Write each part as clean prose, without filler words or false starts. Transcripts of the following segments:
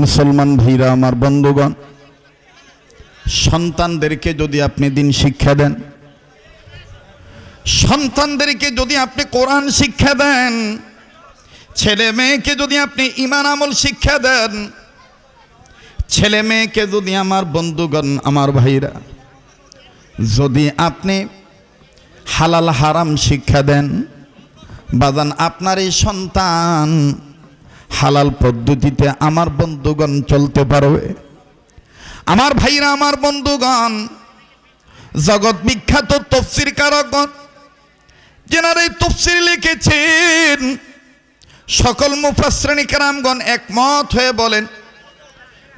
মুসলমান ভাইরা আমার বন্ধুগণ, সন্তানদেরকে যদি আপনি দিন শিক্ষা দেন, সন্তানদেরকে যদি আপনি কোরআন শিক্ষা দেন, ছেলে মেয়েকে যদি আপনি ঈমান আমল শিক্ষা দেন, ছেলে মেয়েকে যদি আমার বন্ধুগণ আমার ভাইরা যদি আপনি হালাল হারাম শিক্ষা দেন, বাজান আপনার এই সন্তান হালাল পদ্ধতিতে আমার বন্ধুগণ চলতে পারবে। আমার ভাইরা আমার বন্ধুগণ, জগৎ বিখ্যাত তফসির কারকগণ যেনারা এই তফসির লিখেছেন, সকল মুফাসসিরিন কেরামগণ একমত হয়ে বলেন,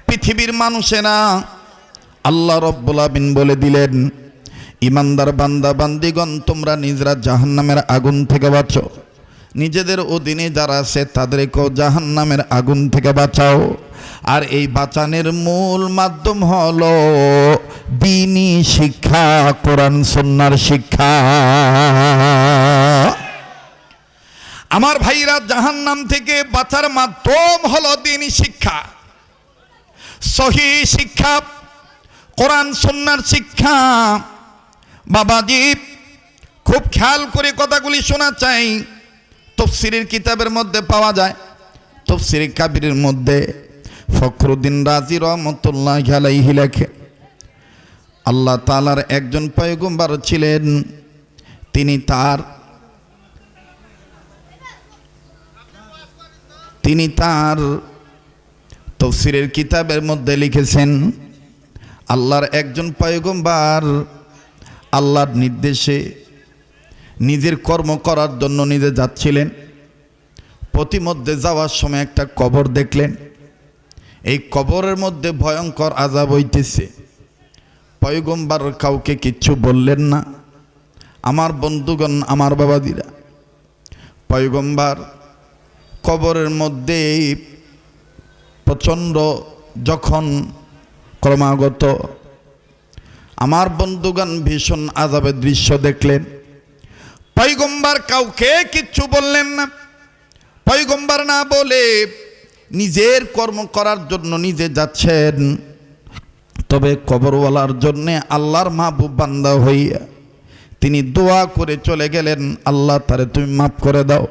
পৃথিবীর মানুষেরা আল্লাহ রাব্বুল আলামিন বলে দিলেন, ইমানদার বান্দা বান্দিগণ তোমরা নিজেরা জাহান্নামের আগুন থেকে বাঁচো, নিজেদের অধীনে যারা আছে তাদেরকেও জাহান্নামের আগুন থেকে বাঁচাও। আর এই বাঁচানোর মূল মাধ্যম হলো দ্বীনি শিক্ষা, কোরআন সুন্নাহর শিক্ষা। আমার ভাইরা, জাহান্নাম থেকে বাঁচার মাধ্যম হলো দ্বীনি শিক্ষা, সহিহ শিক্ষা, কোরআন সুন্নাহর শিক্ষা। বাবাজি খুব খেয়াল করে কথাগুলি শোনা চাই। তফসিরের কিতাবের মধ্যে পাওয়া যায়, তফসিরে কাবিরের মধ্যে ফখরুদ্দিন রাজি রহমতুল্লাহি আলাইহি লেখে, আল্লাহ তাআলার একজন পয়গম্বর ছিলেন, তিনি তার তফসিরের কিতাবের মধ্যে লিখেছেন, আল্লাহর একজন পয়গম্বর আল্লাহর নির্দেশে নিজের কর্ম করার জন্য নিজে যাচ্ছিলেন। পথিমধ্যে যাওয়ার সময় একটা কবর দেখলেন। এই কবরের মধ্যে ভয়ঙ্কর আযাব হইতেছে। পয়গম্বর কাউকে কিচ্ছু বললেন না। আমার বন্ধুগণ, আমার বাবাদিরা, পয়গম্বর কবরের মধ্যে প্রচণ্ড যখন ক্রমাগত আমার বন্ধুগণ ভীষণ আযাবের দৃশ্য দেখলেন। পয়গম্বর কাউকে কিচ্ছু বললেন না। পয়গম্বর না বলে নিজের কর্ম করার জন্য নিজে যাচ্ছেন। তবে কবরওয়ালার জন্যে আল্লাহর মাহবুব বান্দা হইয়া তিনি দোয়া করে চলে গেলেন, আল্লাহ তারে তুমি মাফ করে দাও।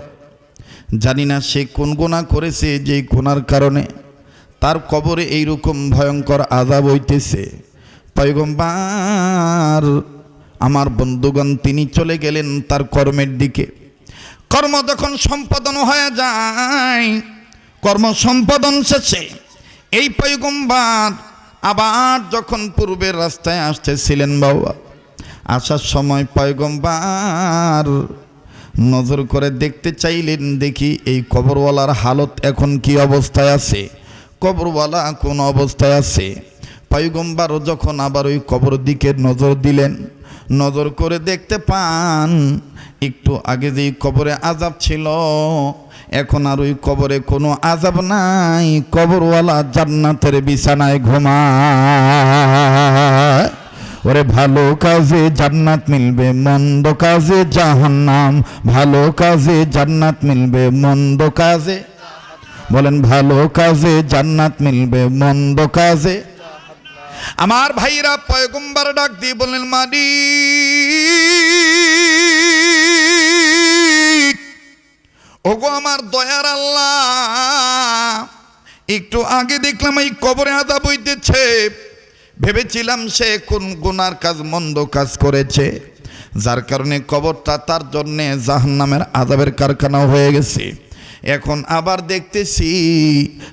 জানি না সে কোন গুনাহ করেছে, যে গুনার কারণে তার কবরে এইরকম ভয়ঙ্কর আযাব হইতেছে। পয়গম্বর আমার বন্ধুগণ তিনি চলে গেলেন তার কর্মের দিকে। কর্ম যখন সম্পাদন হয়ে যায়, কর্ম সম্পাদন শেষে এই পয়গম্বর আবার যখন পূর্বের রাস্তায় আসতেছিলেন, বাবা আসার সময় পয়গম্বর নজর করে দেখতে চাইলেন, দেখি এই কবরওয়ালার হালত এখন কি অবস্থায় আছে, কবরওয়ালা কোন অবস্থায় আছে। পয়গম্বর যখন আবার ওই কবর দিকে নজর দিলেন, নজর করে দেখতে পান একটু আগে যেই কবরে আযাব ছিল, এখন আর ওই কবরে কোনো আযাব নাই। কবরওয়ালা জান্নাতের বিছানায় ঘুমায়। ওরে ভালো কাজে জান্নাত মিলবে, মন্দ কাজে জাহান্নাম। ভালো কাজে জান্নাত মিলবে, মন্দ কাজে, বলেন ভালো কাজে জান্নাত মিলবে, মন্দ কাজে। আমার ভাইরা, পয়গম্বর ডাক দিয়ে বললেন, মালিক, ওগো আমার দয়ার আল্লাহ, একটু আগে দেখলাম এই কবরে আযাব হইতেছে। ভেবেছিলাম সে কোন গুনার কাজ, মন্দ কাজ করেছে, যার কারণে কবরটা তার জন্যে জাহান্নামের আযাবের কারখানা হয়ে গেছে। এখন আবার দেখতেছি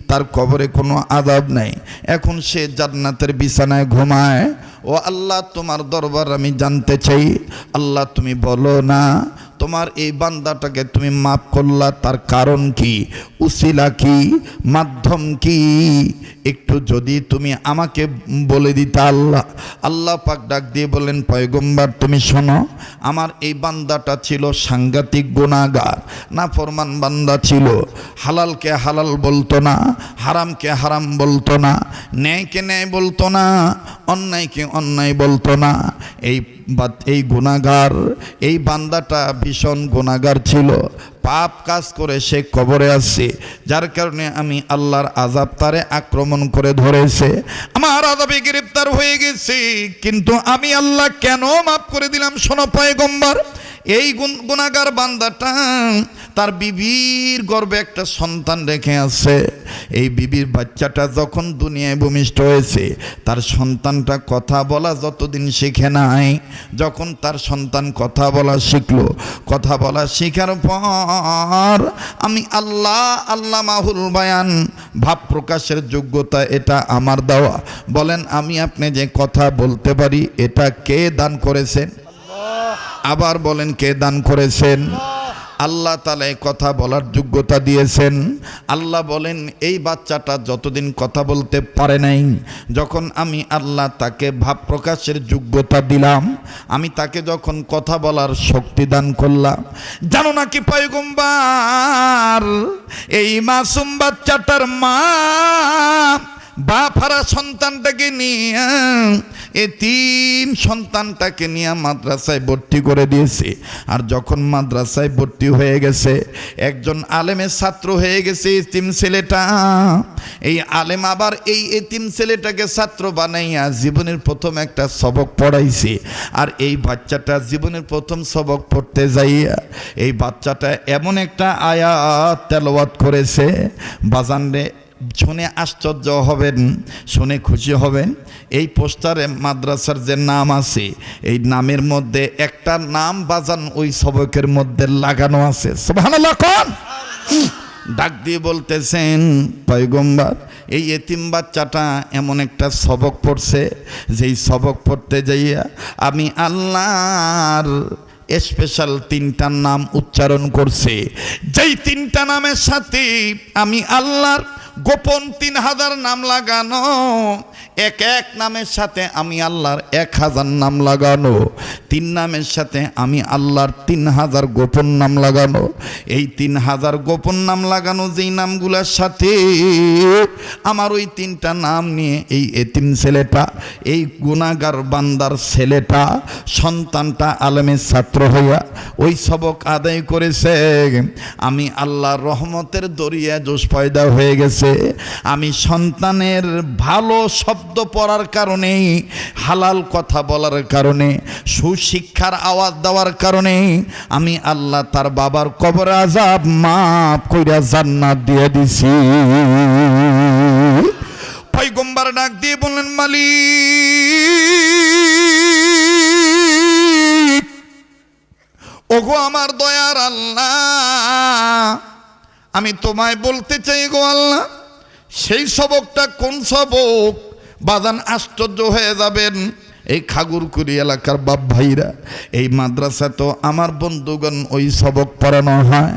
তার কবরে কোনো আযাব নাই, এখন সে জান্নাতের বিছানায় ঘুমায়। ও আল্লাহ, তোমার দরবার আমি জানতে চাই। আল্লাহ তুমি বলো না, তোমার এই বান্দাটাকে তুমি মাফ করলা, তার কারণ কি, উসিলা কি, মাধ্যম কি, একটু যদি তুমি আমাকে বলে দিতা। আল্লাহ পাক ডাক দিয়ে বললেন, পয়গম্বর তুমি শোনো, আমার এই বান্দাটা ছিল সাংঘাতিক গুনাহগার, নাফরমান বান্দা ছিল। হালালকে হালাল বলতো না, হারামকে হারাম বলতো না, ন্যায়কে ন্যায় বলতো না, অন্যায়কে অন্যায় বলতো না। এই গুনাহগার, এই বান্দাটা ভীষণ গুনাহগার ছিল। পাপ কাজ করে সে কবরে আছে, যার কারণে আমি আল্লাহর আযাব তারে আক্রমণ করে ধরেছে, আমার আযাবে গ্রেফতার হয়ে গেছে। কিন্তু আমি আল্লাহ কেন মাফ করে দিলাম? শোনো পয়গম্বর, এই গুনাহগার বান্দাটা তার বিবির গর্ভে একটা সন্তান রেখে আছে। এই বিবির বাচ্চাটা যখন দুনিয়ায় ভূমিষ্ঠ হয়েছে, তার সন্তানটা কথা বলা যতদিন শিখে নাই, যখন তার সন্তান কথা বলা শিখলো, কথা বলা শেখার পর আমি আল্লাহ আল্লামাহুল বায়ান, ভাব প্রকাশের যোগ্যতা এটা আমার দেওয়া। বলেন আমি আপনি যে কথা বলতে পারি এটা কে দান করেছেন? আবার বলেন কে দান করেছেন? আল্লাহ তাআলা কথা বলার যোগ্যতা দিয়েছেন। আল্লাহ বলেন এই বাচ্চাটা যতদিন কথা বলতে পারে নাই, যখন আমি আল্লাহ তাকে ভাব প্রকাশের যোগ্যতা দিলাম, আমি তাকে যখন কথা বলার শক্তি দান করলাম, জানো নাকি পয়গম্বর, এই মাসুম বাচ্চাটার মা বাপ হারা সন্তানটাকে নিয়ে, এতিম সন্তানটাকে নিয়ে মাদ্রাসায় ভর্তি করে দিয়েছে। আর যখন মাদ্রাসায় ভর্তি হয়ে গেছে, একজন আলেমের ছাত্র হয়ে গেছে এতিম ছেলেটা। এই আলেম আবার এই এতিম ছেলেটাকে ছাত্র বানাইয়া জীবনের প্রথম একটা সবক পড়াইছে। আর এই বাচ্চাটা জীবনের প্রথম সবক পড়তে যাইয়া এই বাচ্চাটা এমন একটা আয়াত তেলাওয়াত করেছে, বাজানরে শুনে আশ্চর্য হবেন, শুনে খুশি হবেন। এই পোস্টারে মাদ্রাসার যে নাম আছে, এই নামের মধ্যে একটা নাম বাজান ওই সবকের মধ্যে লাগানো আছে। সুবহানাল্লাহ কোন? ডাক দিয়ে বলতেছেন পয়গম্বর, এই এতিম বাচ্চাটা এমন একটা সবক পড়ছে, যেই সবক পড়তে যাইয়া আমি আল্লাহর স্পেশাল তিনটা নাম উচ্চারণ করছে, যেই তিনটা নামের সাথে আমি আল্লাহর গোপন 3000 নাম লাগানো, এক এক নামের সাথে আমি আল্লাহর 1000 নাম লাগানো, 3 নামের সাথে আমি আল্লাহর 3000 গোপন নাম লাগানো। এই 3000 গোপন নাম লাগানো যেই নামগুলোর সাথে আমার ওই 3টা নাম নিয়ে এই এতিম ছেলেটা, এই গুনাহগার বান্দার ছেলেটা, সন্তানটা আলেমের ছাত্র হইয়া ওই সবক আদায় করেছে। আমি আল্লাহর রহমতের দরিয়া জোশ পয়দা হয়ে গেছে। আমি সন্তানের ভালো শব্দ পড়ার কারণে, হালাল কথা বলার কারণে, সুশিক্ষার আওয়াজ দেওয়ার কারণে আমি আল্লাহ তার বাবার কবর আযাব মাফ কইরা জান্নাত দিয়ে দিছি। পয়গম্বর ডাক দিয়ে বললেন, মালিক, ওগো আমার দয়ার আল্লাহ, আমি তোমায় বলতে চাই গো আল্লাহ, সেই সবকটা কোন সবক? বাজান আশ্চর্য হয়ে যাবেন এই খাগুরকুড়ি এলাকার বাপ ভাইরা, এই মাদ্রাসা তো আমার বন্ধুগণ ওই সবক পড়ানো হয়।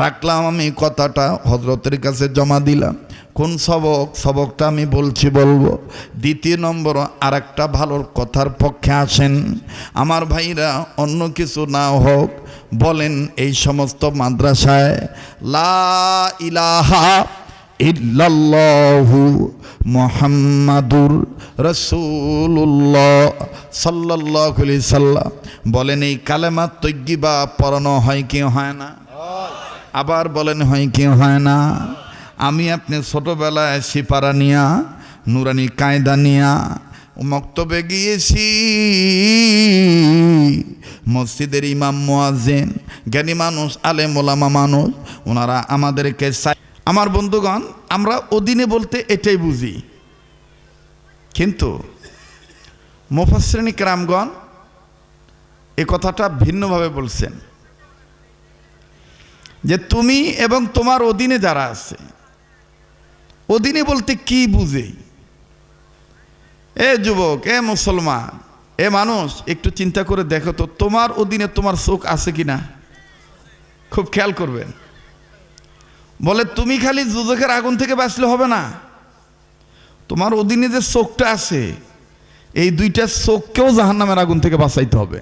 রাখলাম আমি কথাটা, হযরতের কাছে জমা দিলাম। কোন সবক? সবকটা আমি বলবো। দ্বিতীয় নম্বর আর একটা ভালো কথার পক্ষে আসেন আমার ভাইরা, অন্য কিছু না হোক, বলেন এই সমস্ত মাদ্রাসায় লা ইলাহা ইল্লাল্লাহু মুহাম্মাদুর রাসূলুল্লাহ সাল্লাল্লাহু আলাইহি সাল্লাম, বলেন এই কালেমা তৈয়্যিবা পড়ানো হয় কি হয় না? আবার বলেন হয় কি হয় না? আমি আপনি ছোটবেলায় সিপারা নিয়া, নুরানি কায়দা নিয়া মক্তবে গিয়েছি। মসজিদের ইমাম মুয়াজ্জিন জ্ঞানী মানুষ, আলেম ওলামা মানুষ, ওনারা আমাদেরকে আমার বন্ধুগণ, আমরা অধীনে বলতে এটাই বুঝি, কিন্তু মুফাসসিরিন কিরামগণ এই কথাটা ভিন্নভাবে বলছেন যে তুমি এবং তোমার অধীনে যারা আছে, অধীনে বলতে কি বুঝে? এ যুবক, এ মুসলমান, এ মানুষ, একটু চিন্তা করে দেখো তো তোমার অধীনে তোমার চোখ আছে কিনা। খুব খেয়াল করবেন। বলে তুমি খালি দুজখের আগুন থেকে বাঁচলে হবে না, তোমার অধীনে যে চোখটা আছে, এই দুইটা চোখকেও জাহান্নামের আগুন থেকে বাঁচাইতে হবে।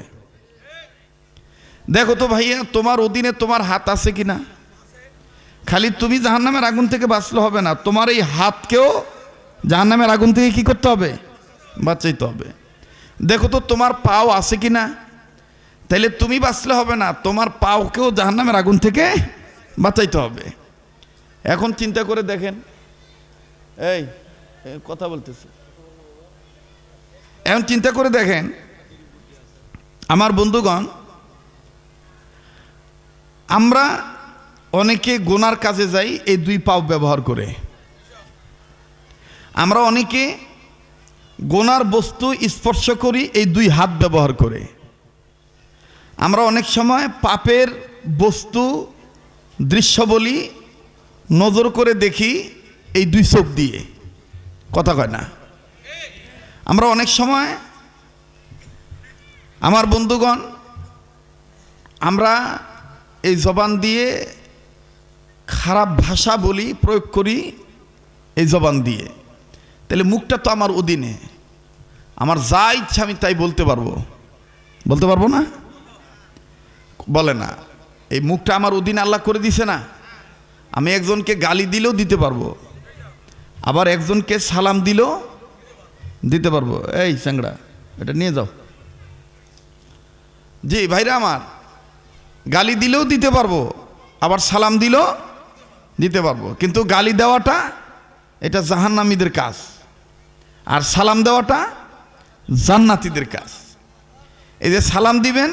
দেখো তো ভাইয়া, তোমার অধীনে তোমার হাত আছে কিনা। খালি তুমি জাহান্নামের আগুন থেকে বাঁচলে হবে না, তোমার এই হাতকেও জাহান্নামের আগুন থেকে কি করতে হবে? বাঁচাইতে হবে। দেখো তো তোমার পাও আছে কিনা। তাইলে তুমি বাঁচলে হবে না, তোমার পাওকেও জাহান্নামের আগুন থেকে বাঁচাইতে হবে। এখন চিন্তা করে দেখেন, এই কথা বলতেছে, এখন চিন্তা করে দেখেন আমার বন্ধুগণ, আমরা অনেকে গুনার কাজে যাই এই দুই পাও ব্যবহার করে। আমরা অনেকে গুনার বস্তু স্পর্শ করি এই দুই হাত ব্যবহার করে। আমরা অনেক সময় পাপের বস্তু দৃশ্য বলি, নজর করে দেখি এই দুই চোখ দিয়ে। কথা কয় না? আমরা অনেক সময় আমার বন্ধুগণ আমরা এই জবান দিয়ে খারাপ ভাষা বলি, প্রয়োগ করি এই জবান দিয়ে। তাহলে মুখটা তো আমার অধীনে, আমার যা ইচ্ছা আমি তাই বলতে পারবো, বলতে পারবো না? বলে না, এই মুখটা আমার অধীনে আল্লাহ করে দিছে না। আমি একজনকে গালি দিলেও দিতে পারবো, আবার একজনকে সালাম দিলেও দিতে পারবো। এই চ্যাংড়া, এটা নিয়ে যাও। জি ভাইরা আমার, গালি দিলেও দিতে পারবো, আবার সালাম দিলেও দিতে পারবো। কিন্তু গালি দেওয়াটা এটা জাহান্নামীদের কাজ, আর সালাম দেওয়াটা জান্নাতীদের কাজ। এই যে সালাম দিবেন,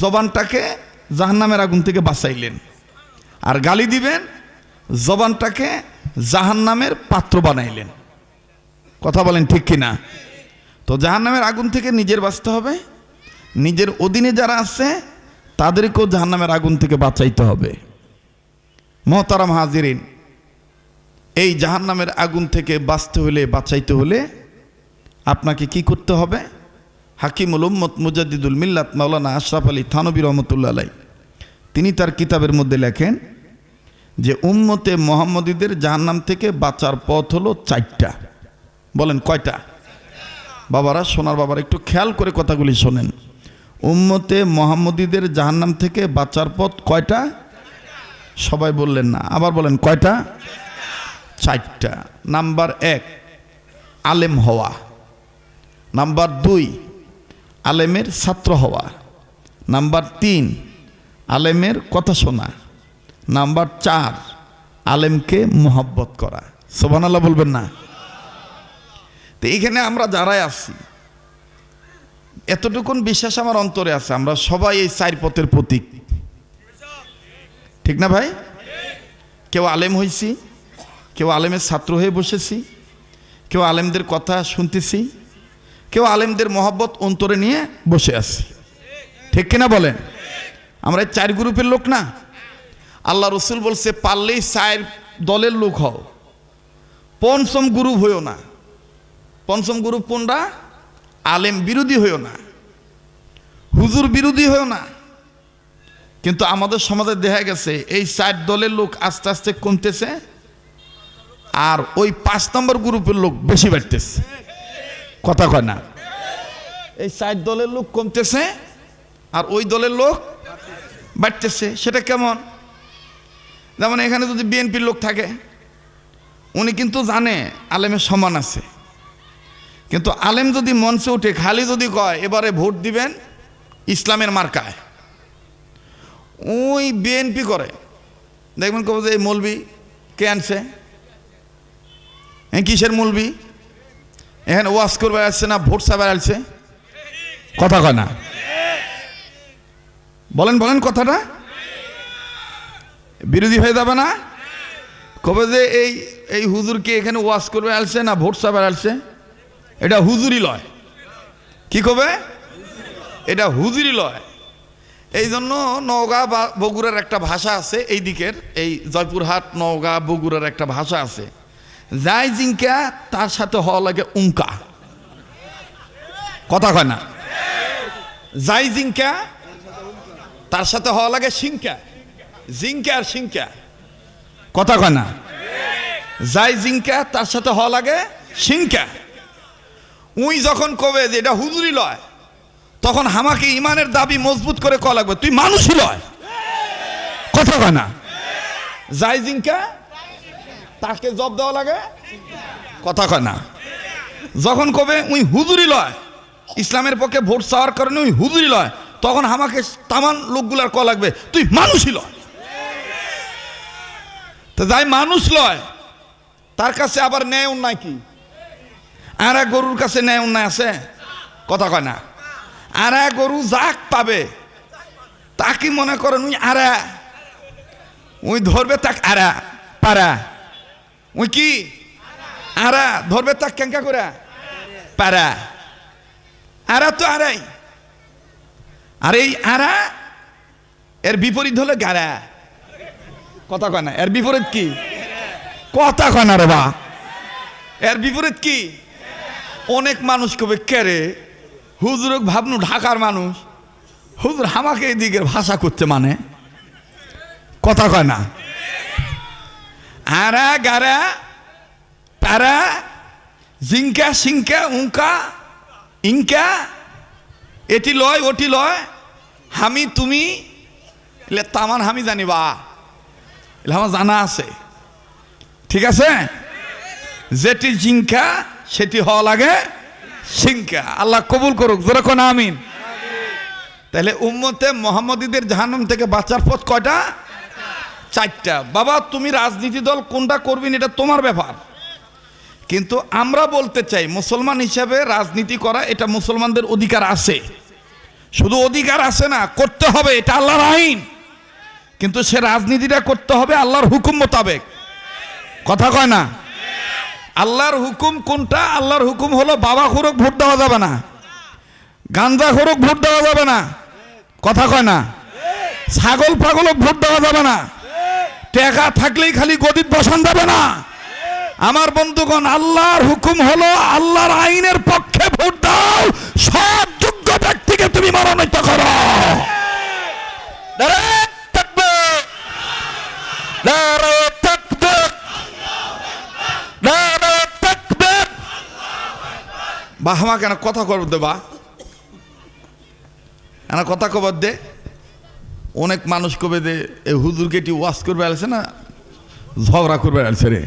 জবানটাকে জাহান্নামের আগুন থেকে বাঁচাইলেন, আর গালি দিবেন, জবানটাকে জাহান্নামের পাত্র বানাইলেন। কথা বলেন ঠিক কিনা? তো জাহান্নামের আগুন থেকে নিজের বাঁচতে হবে, নিজের অধীনে যারা আছে তাদেরকেও জাহান্নামের আগুন থেকে বাঁচাইতে হবে। মোহতারাম হাজিরিন, এই জাহান্নামের আগুন থেকে বাঁচতে হলে, বাঁচাইতে হলে আপনাকে কি করতে হবে? হাকিমুল উম্মত মুজাদ্দিদুল মিল্লাত মাওলানা আশরাফ আলী থানভী রহমতুল্লাহ আলাইহি তিনি তার কিতাবের মধ্যে লেখেন যে উম্মতে মুহাম্মদীদের জাহান্নাম থেকে বাঁচার পথ হলো 4টা। বলেন কয়টা? বাবারা, সোনার বাবারা, একটু খেয়াল করে কথাগুলি শোনেন। উম্মতে মুহাম্মদীদের জাহান্নাম থেকে বাঁচার পথ কয়টা? সবাই বললেন না, আবার বলেন কয়টা? 4টা। নাম্বার 1 আলেম হওয়া, নাম্বার 2 আলেমের ছাত্র হওয়া, নাম্বার 3 আলেমের কথা শোনা, নাম্বার 4 আলেমকে মোহাব্বত করা। সুবহানাল্লাহ বলবেন না? তো এইখানে আমরা যারাই আছি, এতটুকুন বিশ্বাস আমার অন্তরে আছে, আমরা সবাই এই 4 পথের প্রতীক। ঠিক না ভাই? কেউ আলেম হয়েছি, কেউ আলেমের ছাত্র হয়ে বসেছি, কেউ আলেমদের কথা শুনতেছি, কেউ আলেমদের মহব্বত অন্তরে নিয়ে বসে আছি। ঠিক কিনা বলেন? আমরা এই 4 গ্রুপের লোক না? আল্লাহ রসুল বলছে পারলেই 4 দলের লোক হও, 5ম গ্রুপ হইও না। 5ম গ্রুপ কোনটা? আলেম বিরোধী হইও না, হুজুর বিরোধী হইও না। কিন্তু আমাদের সমাজে দেখা গেছে এই 4 দলের লোক আস্তে আস্তে কমতেছে, আর ওই 5 নম্বর গ্রুপের লোক বেশি বাড়তেছে। কথা কয় না? এই 4 দলের লোক কমতেছে আর ওই দলের লোক বাড়তেছে। সেটা কেমন? যেমন এখানে যদি বিএনপির লোক থাকে, উনি কিন্তু জানে আলেমের সমান আছে, কিন্তু আলেম যদি মঞ্চে উঠে খালি যদি কয় এবারে ভোট দিবেন ইসলামের মার্কায়, ওই বিএনপি করে দেখবেন কবে যে এই মৌলবি কে আনছে, কিসের মৌলবি, এখানে ওয়াজ করবে আসছে না ভোট চাবার আসছে? কথা কয় না? বলেন বলেন কথাটা বিরোধী হয়ে যাবে না? কবে যে এই হুজুরকে এখানে ওয়াজ করবে আসছে না ভোট চাবার আসছে? এটা হুজুরি লয়। কি কবে? এটা হুজুরি লয়। এই জন্য নওগাঁ বা বগুড়ার একটা ভাষা আছে, এই দিকের এই জয়পুরহাট নওগাঁ বগুড়ার একটা ভাষা আছে, যাই জিঙ্কা তার সাথে হওয়া লাগে উঙ্কা। কথা কয় না? যাই জিঙ্কা তার সাথে হওয়া লাগে সিংকা, জিঙ্কা আর সিংকা। কথা কয় না? যাই জিঙ্কা তার সাথে হওয়া লাগে সিংকা। উই যখন কবে যে এটা হুজুরি লয়, তখন আমাকে ইমানের দাবি মজবুত করে কওয়া লাগবে তুই মানুষই লয়। কথা কয় না? যাই জিঙ্কা তাকে জব দেওয়া লাগে। কথা কয় না? যখন কবে উই হুজুরি লয়, ইসলামের পক্ষে ভোট চাওয়ার কারণে উই হুজুরি লয়, তখন আমাকে তামান লোকগুলার কওয়া লাগবে তুই মানুষই লয়। তো যাই মানুষ লয় তার কাছে আবার ন্যায় অন্যায় কি? আর এক গরুর কাছে ন্যায় অন্যায় আছে? কথা কয় না। আর এক গরু যাক পাবে তাকে মনে করেন উই আরা, উই ধরবে তাক আরা পারা, উই কি আরা ধরবে তাক কেঙ্কা করে পারা। আরা তো আরাই, আর এই আরা এর বিপরীত হলো গারা। কথা কয় না, এর বিপরীত কি? কথা কয় না রে বা, এর বিপরীত কি? অনেক মানুষ কবে কেরে হুজুর ভাবনু ঢাকার মানুষ, হুজুর আমাকে এই দিকের ভাষা করতে মানে। কথা কয় না। আরা গারা পারা জিঙ্কা সিঙ্কা উঙ্কা ইঙ্কা, এটি লয় ওটি লয়, আমি তুমি তামান আমি জানি বা আমার জানা আছে। ঠিক আছে, যেটি জিঙ্কা সেটি হওয়া লাগে সিঙ্কা। আল্লাহ কবুল করুক, জোরে কোন আমিন। তাহলে উম্মতে মোহাম্মদীদের জাহান্নাম থেকে বাঁচার পথ কয়টা? চারটা। বাবা তুমি রাজনীতি দল কোনটা করবেন এটা তোমার ব্যাপার, কিন্তু আমরা বলতে চাই মুসলমান হিসাবে রাজনীতি করা এটা মুসলমানদের অধিকার আছে। শুধু অধিকার আছে না, করতে হবে, এটা আল্লাহর আইন। কিন্তু সে রাজনীতিটা করতে হবে আল্লাহর হুকুম মোতাবেক। কথা কয় না। আল্লাহর হুকুম কোনটা? আল্লাহর হুকুম হলো বাবা খুরক ভোট দেওয়া যাবে না, গাঞ্জা খুরক ভোট দেওয়া যাবে না। কথা কয় না। ছাগল পাগলক ভোট দেওয়া যাবে না, টাকা থাকলেই খালি গদিত বসান যাবে না। আমার বন্ধুগণ, আল্লাহর হুকুম হলো আল্লাহর আইনের পক্ষে ভোট দাও, সব যোগ্য ব্যক্তিকে তুমি মনোনীত করো। বাহমা কেন কথা কর দে বা এনা কথা কবার দে। অনেক মানুষ কবে দে এই হুজুরকে এটি ওয়াশ করবে আসছে না, ঝগড়া করবে আসছে রে।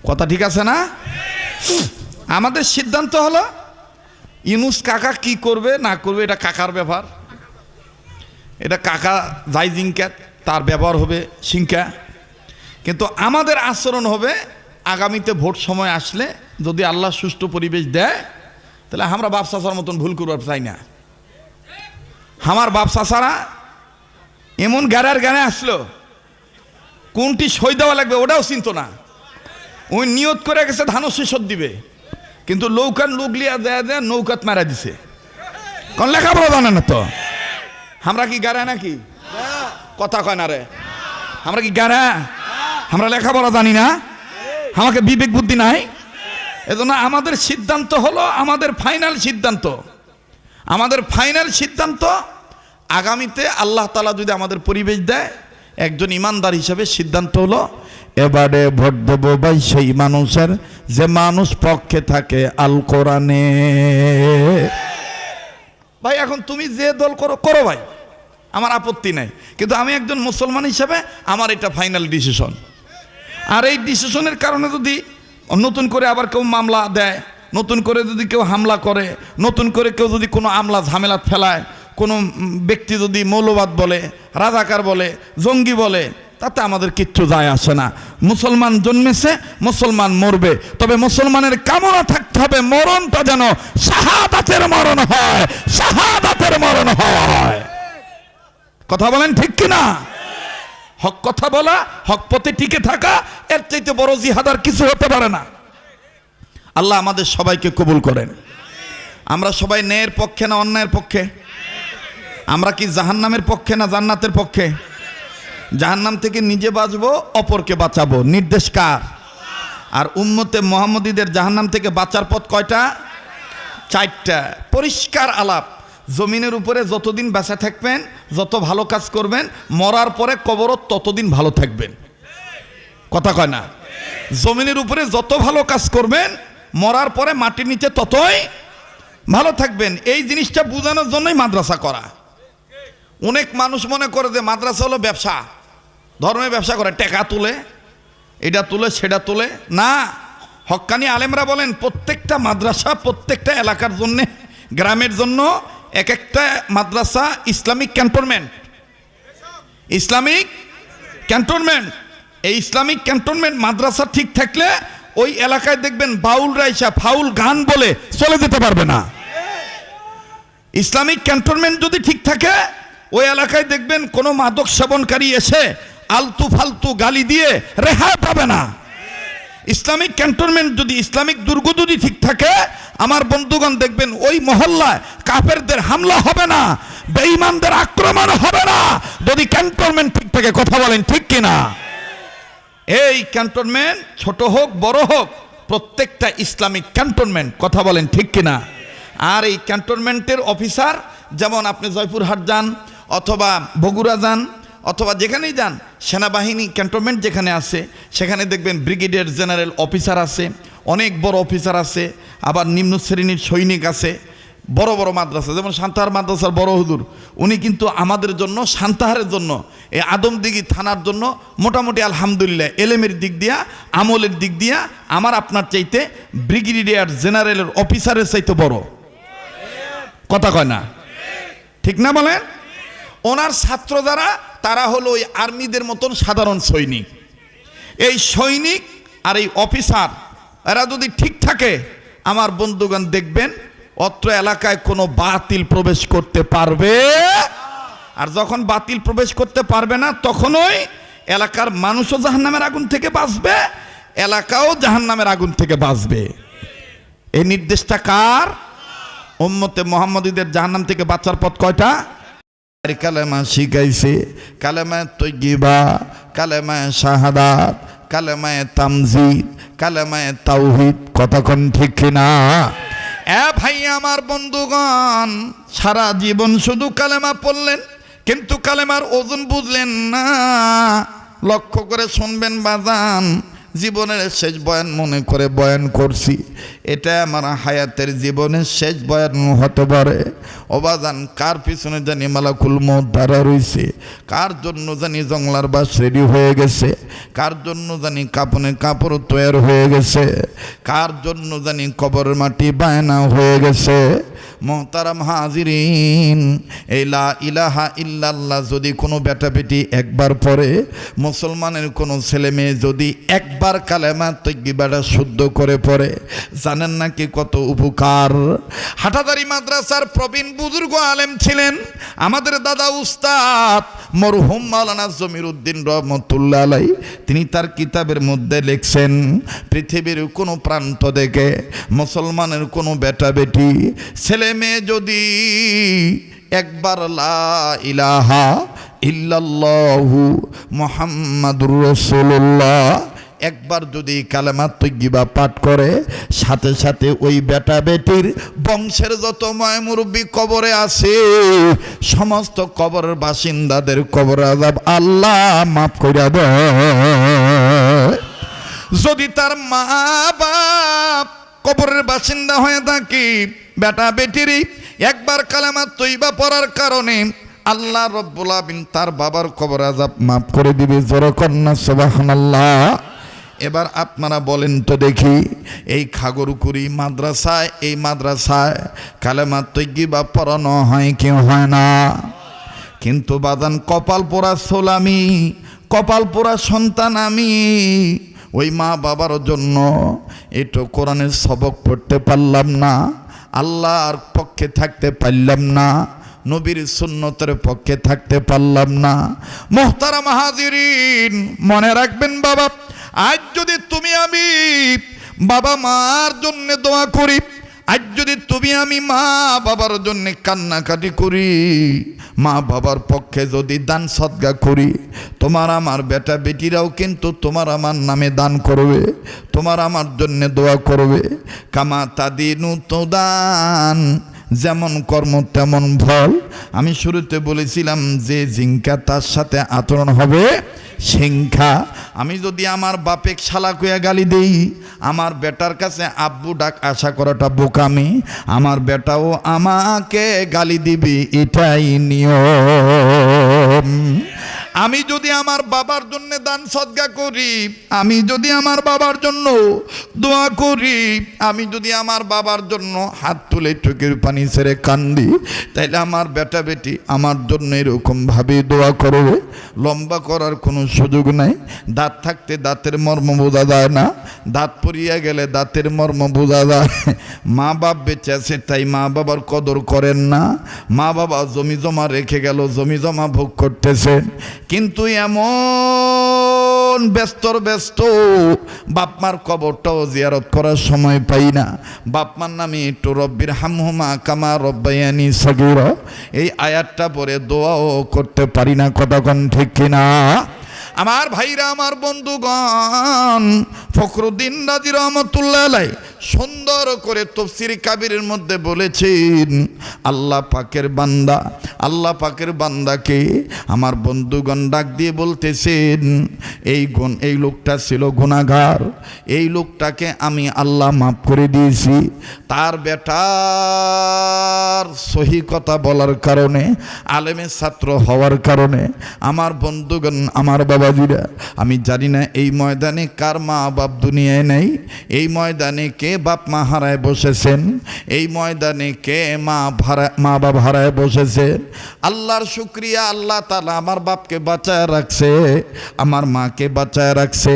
কথা ঠিক আছে না? আমাদের সিদ্ধান্ত হলো ইউনুস কাকা কি করবে না করবে এটা কাকার ব্যাপার। এটা কাকা যাই জিঙ্কা তার ব্যবহার হবে সিঙ্কা, কিন্তু আমাদের আচরণ হবে আগামীতে ভোট সময় আসলে যদি আল্লাহ সুষ্ঠু পরিবেশ দেয় তাহলে আমরা বাপ চাচার মতন ভুল করবার চাই না। আমার বাপ চাচারা এমন গাড়ে আসলো কোনটি সই দেওয়া লাগবে ওটাও চিনত না। ওই নিয়ত করে গেছে ধানও শেষত দিবে, কিন্তু নৌকার লোক লিয়া দেয়া দেয় নৌকাত মারা দিছে। কোন লেখাপড়া জানে না তো। আমরা কি গাড়া নাকি? কথা কয় না রে। আমরা কি গাড়া? আমরা লেখাপড়া জানি না, আমাকে বিবেক বুদ্ধি নাই। এজন্য আমাদের সিদ্ধান্ত হলো, আমাদের ফাইনাল সিদ্ধান্ত, আমাদের ফাইনাল সিদ্ধান্ত আগামীতে আল্লাহ তাআলা যদি আমাদের পরিবেশ দেয়, একজন ইমানদার হিসেবে সিদ্ধান্ত হলো এবারে ভোট দেবো ভাই সেই মানুষের যে মানুষ পক্ষে থাকে আল কোরআনে। ভাই এখন তুমি যে দল করো করো ভাই, আমার আপত্তি নাই, কিন্তু আমি একজন মুসলমান হিসেবে আমার এটা ফাইনাল ডিসিশন। আর এই ডিসিশনের কারণে যদি নতুন করে আবার কেউ মামলা দেয়, নতুন করে যদি কেউ হামলা করে, নতুন করে কেউ যদি কোনো আমলা ঝামেলা ফেলায়, কোনো ব্যক্তি যদি মৌলবাদ বলে, রাজাকার বলে, জঙ্গি বলে, তাতে আমাদের কিচ্ছু যায় আসে না। মুসলমান জন্মেছে, মুসলমান মরবে, তবে মুসলমানের কামনা থাকতে হবে মরণটা যেন শাহাদাতের মরণ হয়, শাহাদাতের মরণ হয়। কথা বলেন ঠিক কিনা? হক কথা বলা, হক পথে টিকে থাকা, এর চাইতে বড় জিহাদ আর কিছু হতে পারে না। আল্লাহ আমাদের সবাইকে কবুল করেন। আমরা সবাই ন্যায়ের পক্ষে না অন্যায়ের পক্ষে? আমরা কি জাহান্নামের পক্ষে না জান্নাতের পক্ষে? জাহান্নাম থেকে নিজে বাঁচবো, অপরকে বাঁচাবো, নির্দেশ কার? আর উম্মতে মুহাম্মদীদের জাহান্নাম থেকে বাঁচার পথ কয়টা? চারটা। পরিষ্কার আলাপ। জমিনের উপরে যতদিন বেঁচে থাকবেন, যত ভালো কাজ করবেন, মরার পরে কবরত ততদিন ভালো থাকবেন। কথা কয় না? জমিনের উপরে যত ভালো কাজ করবেন, মরার পরে মাটির নিচে ততই ভালো থাকবেন। এই জিনিসটা বোঝানোর জন্যই মাদ্রাসা করা। অনেক মানুষ মনে করে যে মাদ্রাসা হলো ব্যবসা, ধর্মের ব্যবসা করে, টাকা তুলে, এটা তুলে সেটা তুলে। না, হক্কানি আলেমরা বলেন প্রত্যেকটা মাদ্রাসা প্রত্যেকটা এলাকার জন্যে, গ্রামের জন্য এক একটা মাদ্রাসা ইসলামিক ক্যান্টনমেন্ট, ইসলামিক ক্যান্টনমেন্ট, এই ইসলামিক ক্যান্টনমেন্ট মাদ্রাসা ঠিক থাকলে ওই এলাকায় দেখবেন বাউলরা এসে ফাউল গান বলে চলে যেতে পারবে না। ইসলামিক ক্যান্টনমেন্ট যদি ঠিক থাকে ওই এলাকায় দেখবেন কোনো মাদক সেবনকারী এসে আলতু ফালতু গালি দিয়ে রেহাই পাবে না। ইসলামিক ক্যান্টনমেন্ট যদি, ইসলামিক দুর্গ যদি ঠিক থাকে, আমার বন্ধুগণ দেখবেন ওই মহল্লায় কাফেরদের হামলা হবে না, বেঈমানদের আক্রমণ হবে না, যদি ক্যান্টনমেন্ট ঠিক থাকে। কথা বলেন ঠিক কিনা? এই ক্যান্টনমেন্ট ছোট হোক বড় হোক, প্রত্যেকটা ইসলামিক ক্যান্টনমেন্ট, কথা বলেন ঠিক কিনা? আর এই ক্যান্টনমেন্টের অফিসার, যেমন আপনি জয়পুরহাট যান অথবা বগুড়া যান অথবা যেখানেই যান, সেনাবাহিনী ক্যান্টনমেন্ট যেখানে আছে সেখানে দেখবেন ব্রিগেডিয়ার জেনারেল অফিসার আছে, অনেক বড় অফিসার আছে, আবার নিম্ন শ্রেণীর সৈনিক আছে। বড় বড় মাদ্রাসা, যেমন সান্তাহার মাদ্রাসার বড় হুজুর, উনি কিন্তু আমাদের জন্য, সান্তাহারের জন্য, এই আদমদিঘি থানার জন্য মোটামুটি আলহামদুলিল্লাহ এলেমের দিক দিয়া, আমলের দিক দিয়া আমার আপনার চাইতে ব্রিগেডিয়ার জেনারেলের অফিসারের চাইতে বড়। কথা কয় না? ঠিক না বলেন? ওনার ছাত্র যারা, তারা হলো ওই আর্মিদের মতন সাধারণ সৈনিক। এই সৈনিক আর এই অফিসার এরা যদি ঠিক থাকে, আমার বন্ধুগণ দেখবেন অত্র এলাকায় কোনো বাতিল প্রবেশ করতে পারবে। আর যখন বাতিল প্রবেশ করতে পারবে না, তখনই এলাকার মানুষও জাহান্নামের আগুন থেকে বাঁচবে, এলাকাও জাহান্নামের আগুন থেকে বাঁচবে। এই নির্দেশটা কার? উম্মতে মুহাম্মদীদের জাহান্নাম থেকে বাঁচার পথ কয়টা? কালেমা শিখাইছে, কালেমায়ে তয়্যিবা, কালেমায়ে শাহাদাত, কালেমায়ে তামজিদ, কালেমায়ে তাওহীদ। কতক্ষণ ঠিক কিনা? ভাই আমার বন্ধুগণ, সারা জীবন শুধু কালেমা পড়লেন, কিন্তু কালেমার ওজন বুঝলেন না। লক্ষ্য করে শুনবেন বাজান, জীবনের শেষ বয়ান মনে করে বয়ান করছি, এটা আমার হায়াতের জীবনের শেষ বয়ান হতে পারে। ও বাজান, কার পিছনে জানি মালাকুল মউত দাঁড়া রইছে, কার জন্য জানি জংলার বাস রেডি হয়ে গেছে, কার জন্য জানি কাপড়ের কাপড় তৈয়ার হয়ে গেছে, কার জন্য জানি কবরের মাটি বায়না হয়ে গেছে। মোহতারাম হাজিরিন, এই লা ইলাহা ইল্লাল্লাহ যদি কোনো বেটা বেটি একবার পড়ে, মুসলমানের কোনো ছেলে মেয়ে যদি একবার কালেমা তয়্যিবাটা শুদ্ধ করে পড়ে, জানেন নাকি কত উপকার? হাটাদারি মাদ্রাসার প্রবীণ বুজুর্গ আলেম ছিলেন আমাদের দাদা উস্তাদ মরহুম মাওলানা জমির উদ্দিন রহমতুল্লাহ আলাইহি। তিনি তার কিতাবের মধ্যে লিখছেন, পৃথিবীর কোনো প্রান্ত থেকে মুসলমানের কোনো বেটা বেটি ছেলে মেয়ে যদি একবার লা ইলাহা ইল্লাল্লাহু মুহাম্মাদুর রাসূলুল্লাহ একবার যদি কালেমা তয়্যিবা পাঠ করে, সাথে সাথে ওই বেটা বেটির বংশের যত মায় মুরব্বী কবরে আছে, সমস্ত কবরের বাসিন্দাদের কবর আযাব আল্লাহ মাফ কইরা দেয়। যদি তার মা বাপ কবরের বাসিন্দা হয়ে থাকে, বেটা বেটির একবার কালেমা তয়্যিবা পড়ার কারণে আল্লাহ রব্বুল আলামিন তার বাবার কবর আযাব মাফ করে দিবে। জোরে কন্না সুবহানাল্লাহ। এবার আপনারা বলেন তো দেখি, এই খাগরকুড়ি মাদ্রাসায়, এই মাদ্রাসায় কালেমা তয়্যিবা পড়ানো হয় কি হয় না? কিন্তু বাদান, কপাল পোড়া সোলামি, কপাল পোড়া সন্তান আমি। ওই মা বাবার জন্য একটু কোরআনের সবক পড়তে পারলাম না, আল্লাহর পক্ষে থাকতে পারলাম না, নবীর সুন্নতের পক্ষে থাকতে পারলাম না। মুহতারাম হাজিরিন, মনে রাখবেন বাবা, আজ যদি তুমি আমি বাবা মার জন্য দোয়া করি, আজ যদি তুমি আমি মা বাবার জন্য কান্নাকাটি করি, মা বাবার পক্ষে যদি দান সদকা করি, তোমার আমার বেটা বেটিরাও কিন্তু তোমার আমার নামে দান করবে, তোমার আমার জন্য দোয়া করবে। কামা তাদিনু তুদান, যেমন কর্ম তেমন ফল। আমি শুরুতে বলেছিলাম যে জিঙ্কা তার সাথে আচরণ হবে সিংখা। আমি যদি আমার বাপে শালা কইয়া গালি দেই, আমার বেটার কাছে আব্বু ডাক আশা করাটা বোকামি, আমার বেটাও আমাকে গালি দিবি, এটাই নিয়ম। আমি যদি আমার বাবার জন্য দান সদকা করি, আমি যদি আমার বাবার জন্য দোয়া করি, আমি যদি আমার বাবার জন্য হাত তুলে চোখের পানি ছেড়ে কান্দি, তাইলে আমার বেটা বেটি আমার জন্য এরকমভাবে দোয়া করবে। লম্বা করার কোনো সুযোগ নাই। দাঁত থাকতে দাঁতের মর্ম বোঝা যায় না, দাঁত পড়িয়া গেলে দাঁতের মর্ম বোঝা যায়। মা বাপ বেঁচে আছে তাই মা বাবার কদর করেন না। মা বাবা জমি জমা রেখে গেল, জমি জমা ভোগ করতেছেন, কিন্তু এমন ব্যস্ত বাপমার কবরটাও জিয়ারত করার সময় পাই না। বাপমার নামে একটু রব্বির হামহুমা কামা রব্বায়ানি সগীরা, এই আয়াতটা পরে দোয়াও করতে পারি না। কতক্ষণ ঠিক কিনা? আমার ভাইরা, আমার বন্ধুগণ, ফখরুদ্দিন রাজি রহমতুল্লাহ আলাইহি সুন্দর করে তাফসীর কাবীরের মধ্যে বলেছেন, আল্লাহ পাকের বান্দা, আল্লাহ পাকের বান্দাকে আমার বন্ধুগণ ডাক দিয়ে বলতেছেন, এই লোকটা ছিল গুনাহগার, এই লোকটাকে আমি আল্লাহ মাফ করে দিয়েছি। তার বেটার সহি কথা বলার কারণে, আলেমের ছাত্র হওয়ার কারণে, আমার বন্ধুগণ, আমার বাবাজিরা, আমি জানি না এই ময়দানে কার মা বাপ দুনিয়ায় নেই, এই ময়দানে কে বাপ মা হারায় বসেছেন, এই ময়দানে কে মা বাপ হারায় বসেছেন। আল্লাহর শুকরিয়া, আল্লাহ তাআলা আমার বাপকে বাঁচায় রাখছে, আমার মাকে বাঁচায় রাখছে।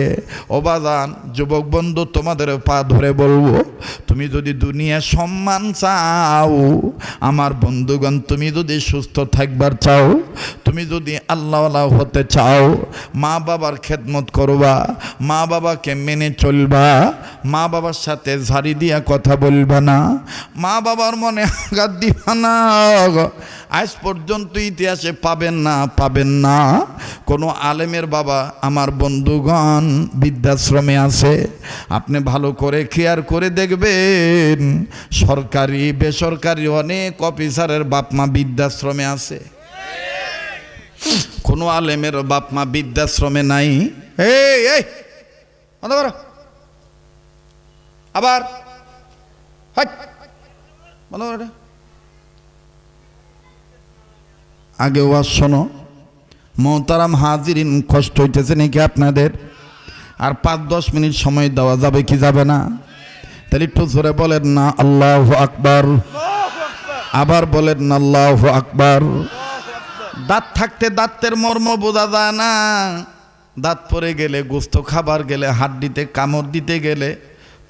ও বাজান, যুবক বন্ধু, তোমাদের পা ধরে বলবো, তুমি যদি দুনিয়া সম্মান চাও, আমার বন্ধুগণ, তুমি যদি সুস্থ থাকবার চাও, তুমি যদি আল্লাহওয়ালা হতে চাও, মা বাবার খেদমত করবা, মা বাবাকে মেনে চলবা, মা বাবার সাথে ঝাড়ি দিয়া কথা বলবা না, মা বাবার মনে আঘাত দিবা না। আজ পর্যন্ত ইতিহাসে পাবেন না কোনো আলেমের বাবা আমার বন্ধুগণ বৃদ্ধাশ্রমে আছে। আপনি ভালো করে খেয়াল করে দেখবেন, সরকারি বেসরকারি অনেক অফিসারের বাপ মা বৃদ্ধাশ্রমে আছে, কোনো আলেমের বাপ মা বৃদ্ধাশ্রমে নাই। এই আবার আগে ওয়াজ শোনো। মোহতারাম হাজিরিন, কষ্ট হইতেছে নাকি আপনাদের? আর 5-10 মিনিট সময় দেওয়া যাবে কি যাবে না? তাহলে একটু জোরে বলেন না আল্লাহু আকবার, আবার বলেন না আল্লাহু আকবার। দাঁত থাকতে দাঁতের মর্ম বোঝা যায় না, দাঁত পড়ে গেলে, গোস্ত খাবার গেলে, হাড্ডিতে কামড় দিতে গেলে,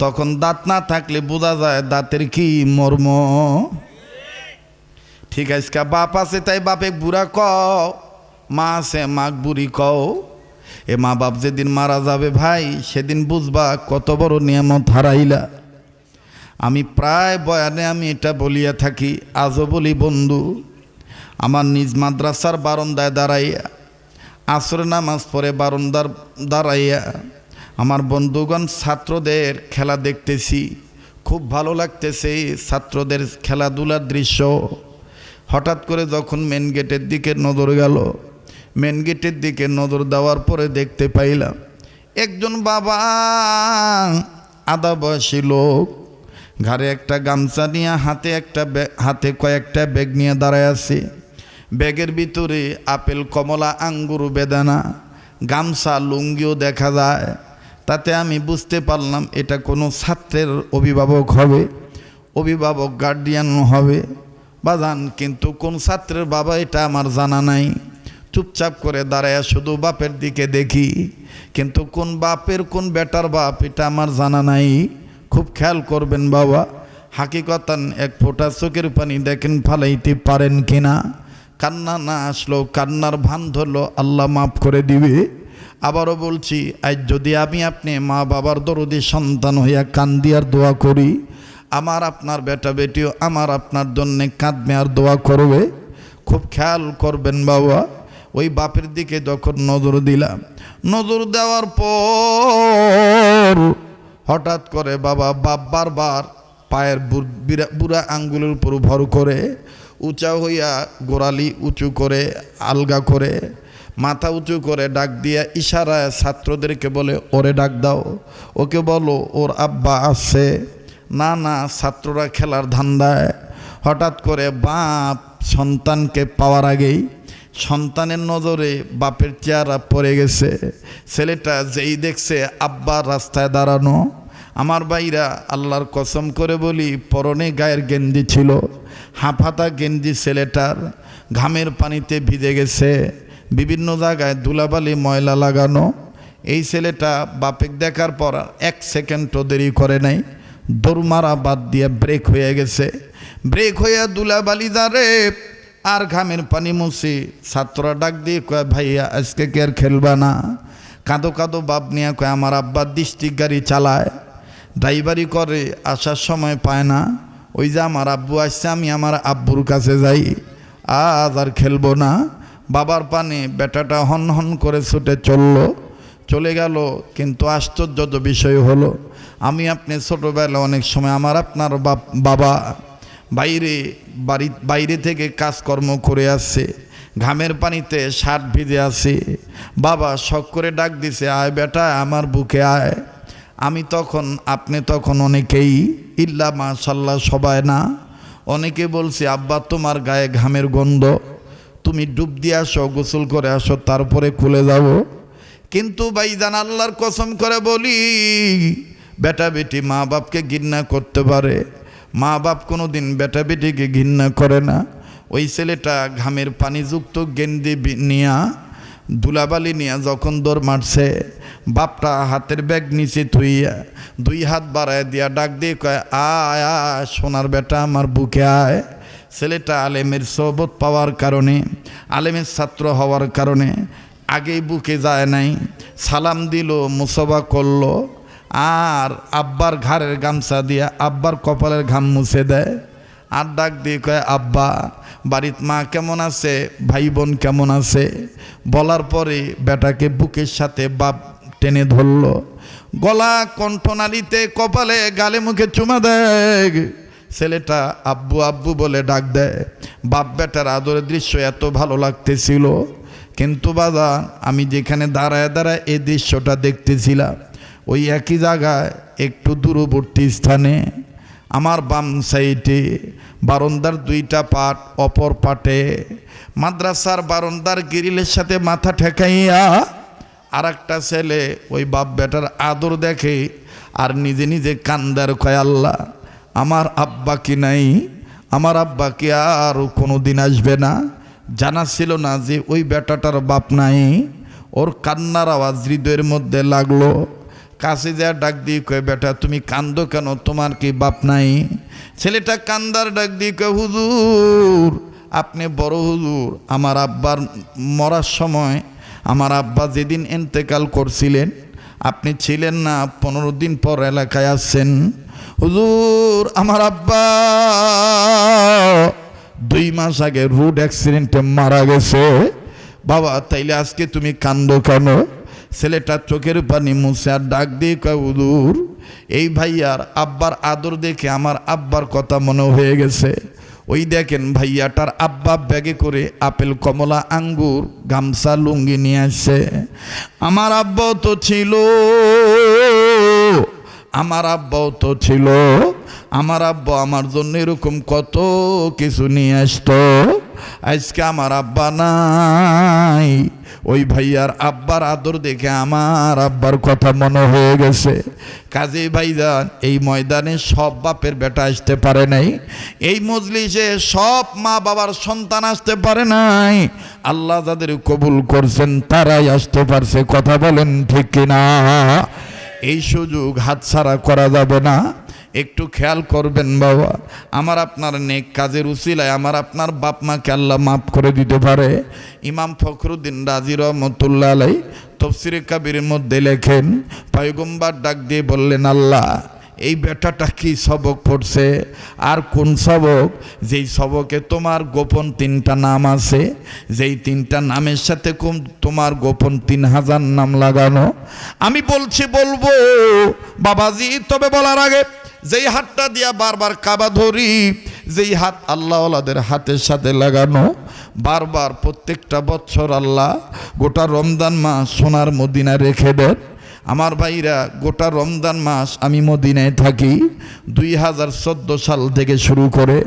তখন দাঁত না থাকলে বোঝা যায় দাঁতের কি মর্ম। ঠিক আছে, বাপ আছে তাই বাপে বুড়া কও, মা আছে মাক বুড়ি কও। এ মা বাপ যেদিন মারা যাবে ভাই, সেদিন বুঝবা কত বড় নিয়ামত হারাইলা। আমি প্রায় বয়ানে আমি এটা বলিয়া থাকি, আজও বলি বন্ধু। আমার নিজ মাদ্রাসার বারান্দায় দাঁড়াইয়া, আসরের নামাজ পড়ে বারান্দার দাঁড়াইয়া আমার বন্ধুগণ ছাত্রদের খেলা দেখতেছি, খুব ভালো লাগতেছে ছাত্রদের খেলাধুলার দৃশ্য। হঠাৎ করে যখন মেন গেটের দিকে নজর গেল, মেন গেটের দিকে নজর দেওয়ার পরে দেখতে পাইলাম একজন বাবা, আধা বয়সী লোক, ঘাড়ে একটা গামছা নিয়ে, হাতে কয়েকটা ব্যাগ নিয়ে দাঁড়ায় আছে। ব্যাগের ভিতরে আপেল, কমলা, আঙ্গুর, বেদানা, গামছা, লুঙ্গিও দেখা যায়। তাতে আমি বুঝতে পারলাম এটা কোনো ছাত্রের অভিভাবক হবে, অভিভাবক গার্ডিয়ান হবে বাজান। কিন্তু কোন ছাত্রের বাবা এটা আমার জানা নাই। চুপচাপ করে দাঁড়ায় শুধু বাপের দিকে দেখি, কিন্তু কোন বাপের কোন বেটার বাপ এটা আমার জানা নাই। খুব খেয়াল করবেন বাবা, হাকিকতান এক ফোঁটা চোখের পানি দেখেন ফালাইতে পারেন কিনা। কান্না না আসলো, কান্নার ভান ধরলো, আল্লাহ মাফ করে দিবে। আবারও বলছি, আজ যদি আমি আপনি মা বাবার দরদি সন্তান হইয়া কান্দি আর দোয়া করি, আমার আপনার বেটা বেটিও আমার আপনার জন্যে কাঁদবে আর দোয়া করবে। খুব খেয়াল করবেন বাবা। ওই বাপের দিকে যখন নজর দিলাম, নজর দেওয়ার পর হঠাৎ করে বাপ বারবার পায়ের বুড়া আঙ্গুলের উপর ভর করে উঁচা হইয়া গোড়ালি উঁচু করে, আলগা করে, মাথা উঁচু করে ডাক দিয়া ইশারায় ছাত্রদেরকে বলে, ওরে ডাক দাও, ওকে বলো ওর আব্বা আসছে। না, ছাত্ররা খেলার ধান্দায়। হঠাৎ করে বাপ সন্তানকে পাওয়ার আগেই সন্তানের নজরে বাপের চেহারা পড়ে গেছে। ছেলেটা যেই দেখছে আব্বা রাস্তায় দাঁড়ানো, আমার ভাইরা আল্লাহর কসম করে বলি, পরনে গায়ের গেঞ্জি ছিল, হাফাতা গেঞ্জি ছেলেটার ঘামের পানিতে ভিজে গেছে, বিভিন্ন জায়গায় ধুলাবালি ময়লা লাগানো। এই ছেলেটা বাপেক দেখার পর 1 সেকেন্ডও দেরি করে নাই, দৌড় মারা বাদ দিয়ে ব্রেক হয়ে গেছে। ব্রেক হয়ে ধুলাবালি যারে আর ঘামের পানি মুছি। ছাত্ররা ডাক দিয়ে কয়, ভাইয়া আজকে কি আর খেলবা না? কাঁদো কাঁদো বাপ নিয়ে কয়, আমার আব্বা ডিস্ট্রিক্ট গাড়ি চালায়, ড্রাইভারি করে, আসার সময় পায় না। ওই যে আমার আব্বু আসছে, আমি আমার আব্বুর কাছে যাই, আজ আর খেলবো না। বাবার পানে বেটাটা হন হন করে ছুটে চলে গেল। কিন্তু আশ্চর্য বিষয় হলো, আমি আপনি ছোটোবেলা অনেক সময় আমার আপনার বাবা বাইরে থেকে কাজকর্ম করে আসছে, ঘামের পানিতে শার্ট ভিজে আছে, বাবা শখ করে ডাক দিছে, আয় বেটা আমার বুকে আয়। আমি তখন আপনি তখন অনেকেই ইল্লা মাশাল্লাহ সবাই না, অনেকে বলছে, আব্বা তোমার গায়ে ঘামের গন্ধ, তুমি ডুব দিয়ে আসো, গোসল করে আসো, তারপরে খুলে যাব। কিন্তু ভাইজান আল্লাহর কসম করে বলি, বেটা বেটি মা বাপকে ঘৃণা করতে পারে, মা বাপ কোনো দিন বেটা বেটিকে ঘৃণা করে না। ওই ছেলেটা ঘামের পানিযুক্ত গেঞ্জি নিয়া ধুলাবালি নিয়ে যখন দৌড় মারছে, বাপটা হাতের ব্যাগ নিচে থুইয়া 2 হাত বাড়ায় দিয়া ডাক দিয়ে কয়, আয় আয় সোনার বেটা আমার বুকে আয়। ছেলেটা আলেমের সোহবত পাওয়ার কারণে, আলেমের ছাত্র হওয়ার কারণে আগেই বুকে যায় নাই, সালাম দিল, মুসবা করলো, আর আব্বার ঘাড়ের গামছা দিয়া আব্বার কপালের ঘাম মুছে দেয়, আর ডাক দিয়ে কয়, আব্বা বাড়ির মা কেমন আছে, ভাই বোন কেমন আছে? বলার পরে বেটাকে বুকের সাথে বাপ টেনে ধরল, গলা কণ্ঠনালীতে কপালে গালে মুখে চুমা দেয়। ছেলেটা আব্বু আব্বু বলে ডাক দেয়। বাপ বেটার আদরের দৃশ্য এত ভালো লাগতেছিল। কিন্তু বাবা, আমি যেখানে দাঁড়ায় দাঁড়ায় এই দৃশ্যটা দেখতেছিলাম, ওই একই জায়গায় একটু দূরবর্তী স্থানে আমার বাম সাইডে বারান্দার 2টা পাট, অপর পাটে মাদ্রাসার বারান্দার গ্রিলের সাথে মাথা ঠেকাইয়া আর একটা ছেলে ওই বাপ বেটার আদর দেখে আর নিজে নিজে কান্দার কয়, আল্লাহ আমার আব্বা কি নাই, আমার আব্বা কি আর কোনো দিন আসবে না? জানা ছিল না যে ওই বেটাটার বাপ নাই। ওর কান্নার আওয়াজ হৃদয়ের মধ্যে লাগলো। কাছে যা ডাক দিয়ে কয়, বেটা তুমি কান্দো কেন, তোমার কি বাপ নাই? ছেলেটা কান্দার ডাক দিয়ে কয়, হুজুর আপনি বড় হুজুর, আমার আব্বার মরার সময়, আমার আব্বা যেদিন ইন্তেকাল করছিলেন আপনি ছিলেন না, 15 দিন পর এলাকায় আসছেন। হুজুর আমার আব্বা 2 মাস আগে রোড অ্যাক্সিডেন্টে মারা গেছে। বাবা তাইলে আজকে তুমি কান্দো কেন? ছেলেটা চোখের পানি মুছে আর ডাক দিয়ে কয়, হুজুর এই ভাইয়ার আব্বার আদর দেখে আমার আব্বার কথা মনে হয়ে গেছে। ওই দেখেন ভাইয়াটার আব্বা ব্যাগে করে আপেল, কমলা, আঙ্গুর, গামছা, লুঙ্গি নিয়ে আসছে। আমার আব্বাও তো ছিল, আমার আব্বাও তো ছিল, আমার আব্বা আমার জন্য এরকম কত কিছু নিয়ে আসতো। আজকে আমার আব্বা নাই, ওই ভাইয়ার আব্বার আদর দেখে আমার আব্বার কথা মনে হয়ে গেছে। কাজী ভাইজান, এই ময়দানে সব বাপের বেটা আসতে পারে নাই, এই মজলিসে সব মা বাবার সন্তান আসতে পারে নাই। আল্লাহ যাদের কবুল করছেন তারাই আসতে পারছে। কথা বলেন ঠিক কিনা? এই সুযোগ হাতছাড়া করা যাবে না। একটু খেয়াল করবেন বাবা, আমার আপনার নেক কাজের উসিলায় আমার আপনার বাপ মাকে আল্লাহ মাফ করে দিতে পারে। ইমাম ফখরুদ্দিন রাজি রহমতুল্লাহ আলাই তফসিরে কাবিরের মধ্যে লেখেন, পয়গম্বর ডাক দিয়ে বললেন, আল্লাহ এই বেটাটা কি সবক পড়ছে, আর কোন সবক? যেই সবকে তোমার গোপন 3টা নাম আছে, যেই 3টা নামের সাথে তোমার গোপন 3000 নাম লাগানো। আমি বলবো বাবাজি, তবে বলার আগে যেই হাতটা দিয়া বারবার কাবা ধরি, যেই হাত আল্লাহওয়ালাদের হাতের সাথে লাগানো, বারবার প্রত্যেকটা বছর আল্লাহ গোটা রমজান মাস সোনার মদিনা রেখে দেন। আমার ভাইরা, গোটা রমজান মাস আমি মদিনায় থাকি। 2014 সাল থেকে শুরু করে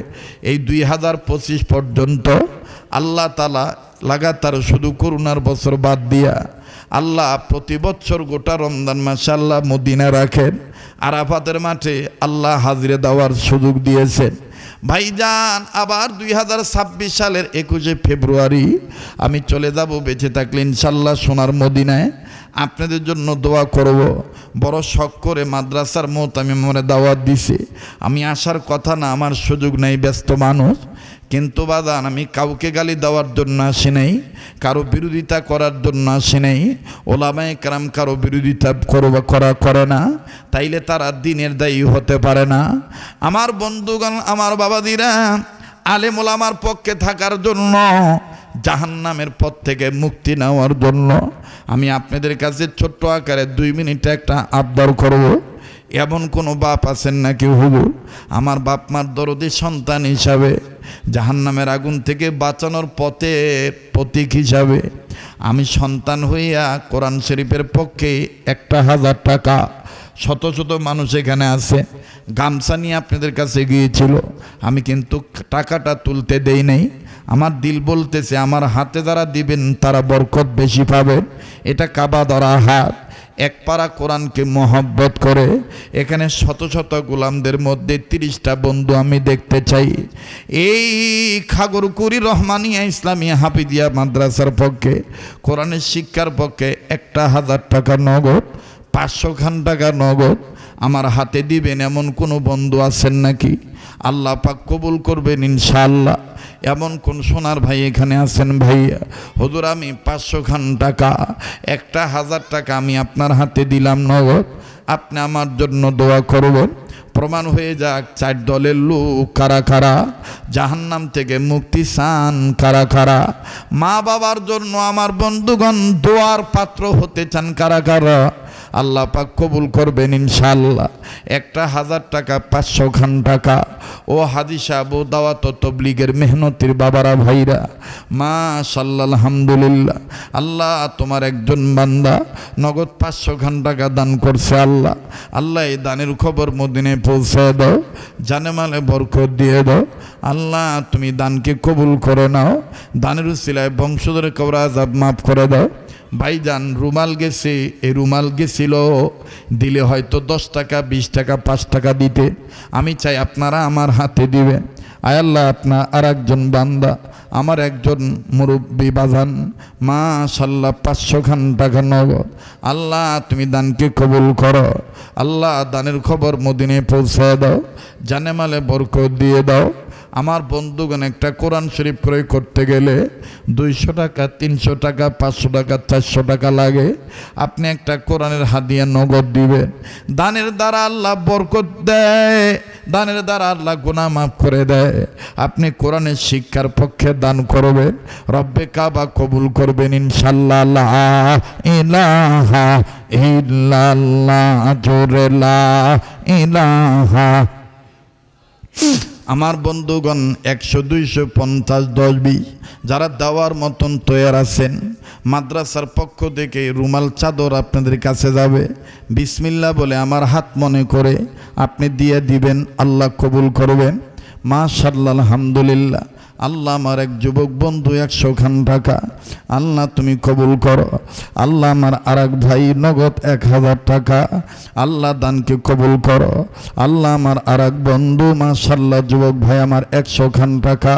এই 2025 পর্যন্ত আল্লাহ তাআলা লাগাতার শুধু করুণার বছর বাদ দিয়া আল্লাহ প্রতি বছর গোটা রমজান মাসে আল্লাহ মদিনা রাখেন, আরাফাতের মাঠে আল্লাহ হাজিরে দেওয়ার সুযোগ দিয়েছেন। ভাইজান আবার 2026 সালের 21 ফেব্রুয়ারি আমি চলে যাব, বেঁচে থাকলে ইনশাল্লাহ সোনার মদিনায়। আপনাদের জন্য দোয়া করব। বড় শখ করে মাদ্রাসার আমি মনে দাওয়াত দিছে, আমি আসার কথা না, আমার সুযোগ নেই, ব্যস্ত মানুষ। কিন্তু বাদান আমি কাউকে গালি দেওয়ার জন্য আসি নাই, কারো বিরোধিতা করার জন্য আসি নাই। ওলামায়ে কেরাম কারো বিরোধিতা করে না, তাইলে তারা দ্বীনের দায়ী হতে পারে না। আমার বন্ধুগণ, আমার বাবাদিরা, আলেম ওলামার পক্ষে থাকার জন্য, জাহান্নামের পথ থেকে মুক্তি নেওয়ার জন্য আমি আপনাদের কাছে ছোট্ট আকারে 2 মিনিটে একটা আবদার করব। এমন কোনো বাপ আছেন নাকি হুজুর আমার বাপ মার দরদি সন্তান হিসাবে জাহান্নামের আগুন থেকে বাঁচানোর পথের প্রতীক হিসাবে আমি সন্তান হইয়া কোরআন শরীফের পক্ষে 1000 টাকা, শত শত মানুষ এখানে আছে, গামছা নিয়ে আপনাদের কাছে গিয়েছিল, আমি কিন্তু টাকাটা তুলতে দেই নাই। আমার দিল বলতেছে আমার হাতে যারা দিবেন তারা বরকত বেশি পাবেন। এটা কাবা ধরা হাত, এক পারা কোরআনকে মহব্বত করে এখানে শত শত গোলামদের মধ্যে 30টা বন্ধু আমি দেখতে চাই। এই খাগরকুড়ি রহমানিয়া ইসলামিয়া হাফিজিয়া মাদ্রাসার পক্ষে কোরআনের শিক্ষার পক্ষে 1000 টাকা নগদ, 500 খান টাকা নগদ আমার হাতে দিবেন, এমন কোনো বন্ধু আছেন নাকি? আল্লাহ পাক কবুল করবেন ইনশাআল্লাহ। এমন কোন সোনার ভাই এখানে আছেন? ভাইয়া হুজুর আমি 500 খান টাকা, 1000 টাকা আমি আপনার হাতে দিলাম নগদ, আপনি আমার জন্য দোয়া করবেন। প্রমাণ হয়ে যাক 4 দলের লোক কারা কারা, জাহান্নাম থেকে মুক্তি চান কারা কারা, মা বাবার জন্য আমার বন্ধুগণ দোয়ার পাত্র হতে চান কারা কারা, আল্লাহ পাক কবুল করবেন ইনশাআল্লাহ। 1000 টাকা, 500 খান টাকা। ও হাজি সাহেব, ও দাওয়াত তবলিগের মেহনতির বাবারা ভাইরা, মাশাআল্লাহ আলহামদুলিল্লাহ, আল্লাহ তোমার একজন বান্দা নগদ 500 খান টাকা দান করছে। আল্লাহ আল্লাহ এই দানের খবর মদিনায় পৌঁছে দাও, জানে মালে বরকত দিয়ে দাও। আল্লাহ তুমি দানকে কবুল করে নাও, দানের উসিলায় বংশধরের কবর আযাব মাফ করে দাও। ভাইজান রুমাল গেছে, এই রুমাল গেছিল দিলে হয়তো 10 টাকা, 20 টাকা, 5 টাকা দিতে, আমি চাই আপনারা আমার হাতে দিবেন। আয় আল্লাহ আপনার আর একজন বান্দা, আমার একজন মুরব্বী বাজান, মাশাআল্লাহ 500 খান টাকা নগদ। আল্লাহ তুমি দানকে কবুল করো, আল্লাহ দানের খবর মদিনায় পৌঁছে দাও, জানে মালে বরকত দিয়ে দাও। আমার বন্ধুগণ একটা কোরআন শরীফ ক্রয় করতে গেলে 200 টাকা, 300 টাকা, 500 টাকা, 400 টাকা লাগে। আপনি একটা কোরআনের হাদিয়া নগদ দিবেন, দানের দ্বারা আল্লাহ বরকত দেয়, দানের দ্বারা আল্লাহ গুনাহ মাফ করে দেয়। আপনি কোরআনের শিক্ষার পক্ষে দান করবেন, রব্বে কাবা কবুল করবেন ইনশাআল্লাহ। লা ইলাহা ইল্লাল্লাহ, জোরে লা ইলাহা। আমার বন্ধুগণ 100, 200, 50, 10, 20 যারা দেওয়ার মতন তৈয়ার আছেন, মাদ্রাসার পক্ষ থেকে রুমাল চাদর আপনাদের কাছে যাবে, বিসমিল্লাহ বলে আমার হাত মনে করে আপনি দিয়ে দিবেন, আল্লাহ কবুল করবেন। মাশাআল্লাহ আলহামদুলিল্লাহ। আল্লাহ আমার এক যুবক বন্ধু 100 খান টাকা, আল্লাহ তুমি কবুল করো। আল্লাহ আমার আর এক ভাই নগদ 1000 টাকা, আল্লাহ দানকে কবুল করো। আল্লাহ আমার আর এক বন্ধু মাশাআল্লাহ যুবক ভাই আমার 100 খান টাকা,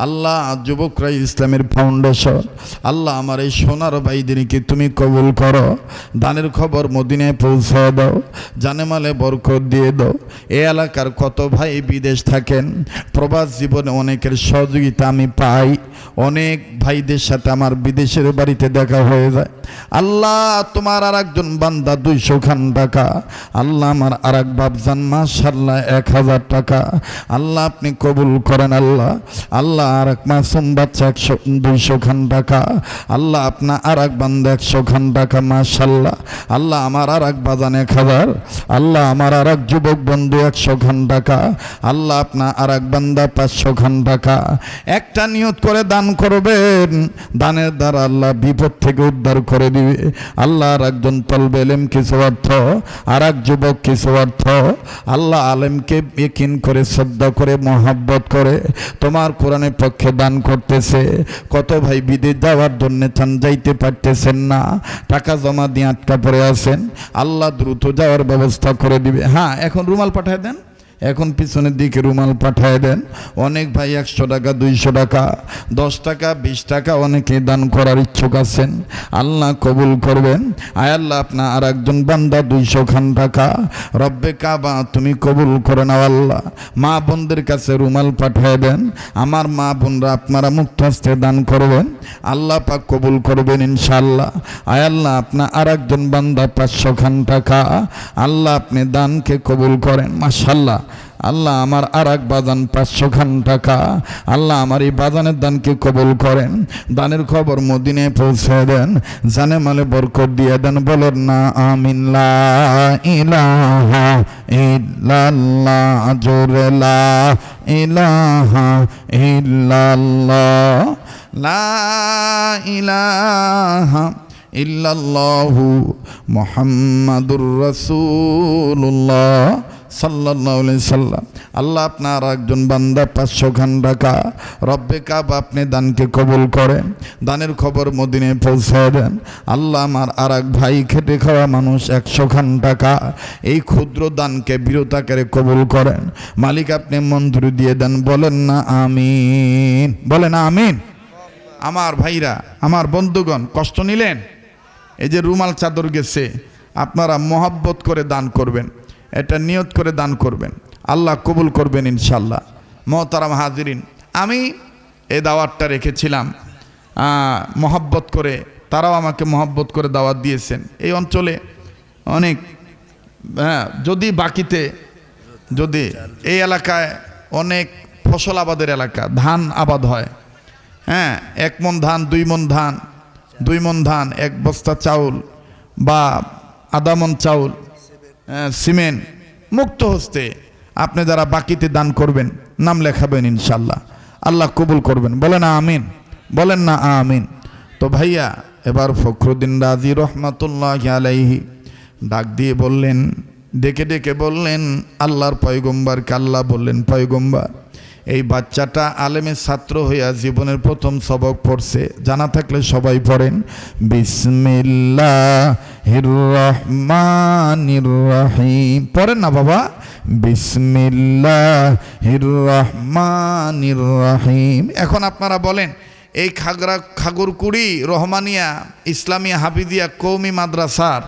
আল্লাহ যুবকরা ইসলামের ফাউন্ডেশন, আল্লাহ আমার এই সোনার ভাইদেরকে তুমি কবুল করো, দানের খবর মদিনায় পৌঁছে দাও, জানে মালে বরকত দিয়ে দাও। এই এলাকার কত ভাই বিদেশ থাকেন, প্রবাস জীবনে অনেকের সহযোগিতা আমি পাই, অনেক ভাইদের সাথে আমার বিদেশের বাড়িতে দেখা হয়ে যায়। আল্লাহ তোমার আর একজন বান্দা 200 খান টাকা, আল্লাহ আমার আর এক বাপজান মাশাআল্লাহ 1000 টাকা, আল্লাহ আপনি কবুল করেন। আল্লাহ আল্লাহ আর এক মাসুম বাচ্চা 200 খান টাকা, আল্লাহ আপনার আর এক বান্দা 100 খান টাকা মাশাআল্লাহ। আল্লাহ আমার আর এক বাজান 1000, আল্লাহ আমার আর এক যুবক বন্ধু 100 খান টাকা, আল্লাহ আপনার আর এক বান্দা 500 খান টাকা, একটা নিয়ত করে দান করবেন, দানের দ্বারা আল্লাহ বিপদ থেকে উদ্ধার করে দিবে। আল্লাহ আর একজন তলবে ইলম কিছু অর্থ, আর এক যুবক কিছু অর্থ, আল্লাহ আলেমকে ইয়াকিন করে শ্রদ্ধা করে মহব্বত করে তোমার কোরআনের পক্ষে দান করতেছে। কত ভাই বিদেশ যাওয়ার জন্য চান, যাইতে পারতেছেন না, টাকা জমা দিয়ে আটকা পড়ে আছেন, আল্লাহ দ্রুত যাওয়ার ব্যবস্থা করে দিবে। হ্যাঁ, এখন রুমাল পাঠায় দেন, এখন পিছনের দিকে রুমাল পাঠায় দেন। অনেক ভাই 100 টাকা 200 টাকা 10 টাকা 20 টাকা অনেকে দান করার ইচ্ছুক আছেন, আল্লাহ কবুল করবেন। আয় আল্লাহ, আপনার আর একজন বান্দা 200 খান টাকা রব্বে কাবা তুমি কবুল করে নাও। আল্লাহ মা বোনদের কাছে রুমাল পাঠায় দেন, আমার মা বোনরা আপনারা মুক্ত হস্তে দান করবেন, আল্লাহ পাক কবুল করবেন ইনশাআল্লাহ। আয় আল্লাহ, আপনার আর একজন বান্দা 500 খান টাকা, আল্লাহ আপনি দানকে কবুল করেন। মাশাআল্লাহ, আল্লাহ আমার আর এক বাজান 500 খান টাকা, আল্লাহ আমার এই বাজানের দানকে কবুল করেন। দানের খবর মদিনায় পৌঁছে দেন, জানে মালে বরকত দিয়ে দেন। বলেন না আমিন। লা ইলাহা ইল্লাল্লাহ, জোরে লা ইলাহা ইল্লাল্লাহ, লা ইলাহা ইল্লাল্লাহু মুহাম্মাদুর রাসূলুল্লাহ সাল্লাল্লাহু আলাইহি সাল্লাম। আল্লাহ আপনার একজন বান্দা 500 খান টাকা রব্বে কাবা আপনি দানকে কবুল করেন, দানের খবর মদিনায় পৌঁছে দেন। আল্লাহ আমার আর এক ভাই খেটে খাওয়া মানুষ 100 খান টাকা এই ক্ষুদ্র দানকে বিরতাকারে কবুল করেন, মালিক আপনি মঞ্জুরি দিয়ে দেন। বলেন না আমিন, বলেন আমিন। আমার ভাইরা, আমার বন্ধুগণ, কষ্ট নিলেন? এই যে রুমাল চাদর গেছে, আপনারা মহব্বত করে দান করবেন, এটা নিয়ত করে দান করবেন, আল্লাহ কবুল করবেন ইনশাল্লাহ। মহতারাম হাজিরিন, আমি এই দাওয়াতটা রেখেছিলাম মহব্বত করে, তারাও আমাকে মহব্বত করে দাওয়াত দিয়েছেন। এই অঞ্চলে অনেক যদি বাকিতে যদি এই এলাকায় অনেক ফসল আবাদের এলাকা, ধান আবাদ হয়, হ্যাঁ, 1 মণ ধান 2 মণ ধান, 2 মণ ধান 1 বস্তা চাউল বা আধা মণ চাউল, সিমেন্ট, মুক্ত হস্তে আপনি যারা বাকিতে দান করবেন নাম লেখাবেন ইনশাল্লাহ, আল্লাহ কবুল করবেন। বলেন আমিন, বলেন না আমিন। তো ভাইয়া, এবার ফখরুদ্দিন রাজি রহমাতুল্লাহ আলাইহি ডাক দিয়ে বললেন, ডেকে ডেকে বললেন, আল্লাহর পয়গম্বরকে আল্লাহ বললেন, পয়গম্বর এই বাচ্চাটা আলেমের ছাত্র হইয়া জীবনের প্রথম সবক পড়ছে, জানা থাকলে সবাই পড়েন। বিসমিল্লাহির রহমানির রহিম, পড়েন না বাবা, বিসমিল্লাহির রহমানির রহিম। এখন আপনারা বলেন, এই খাগড়াছড়ি রহমানিয়া ইসলামিয়া হাফিজিয়া কওমি মাদ্রাসার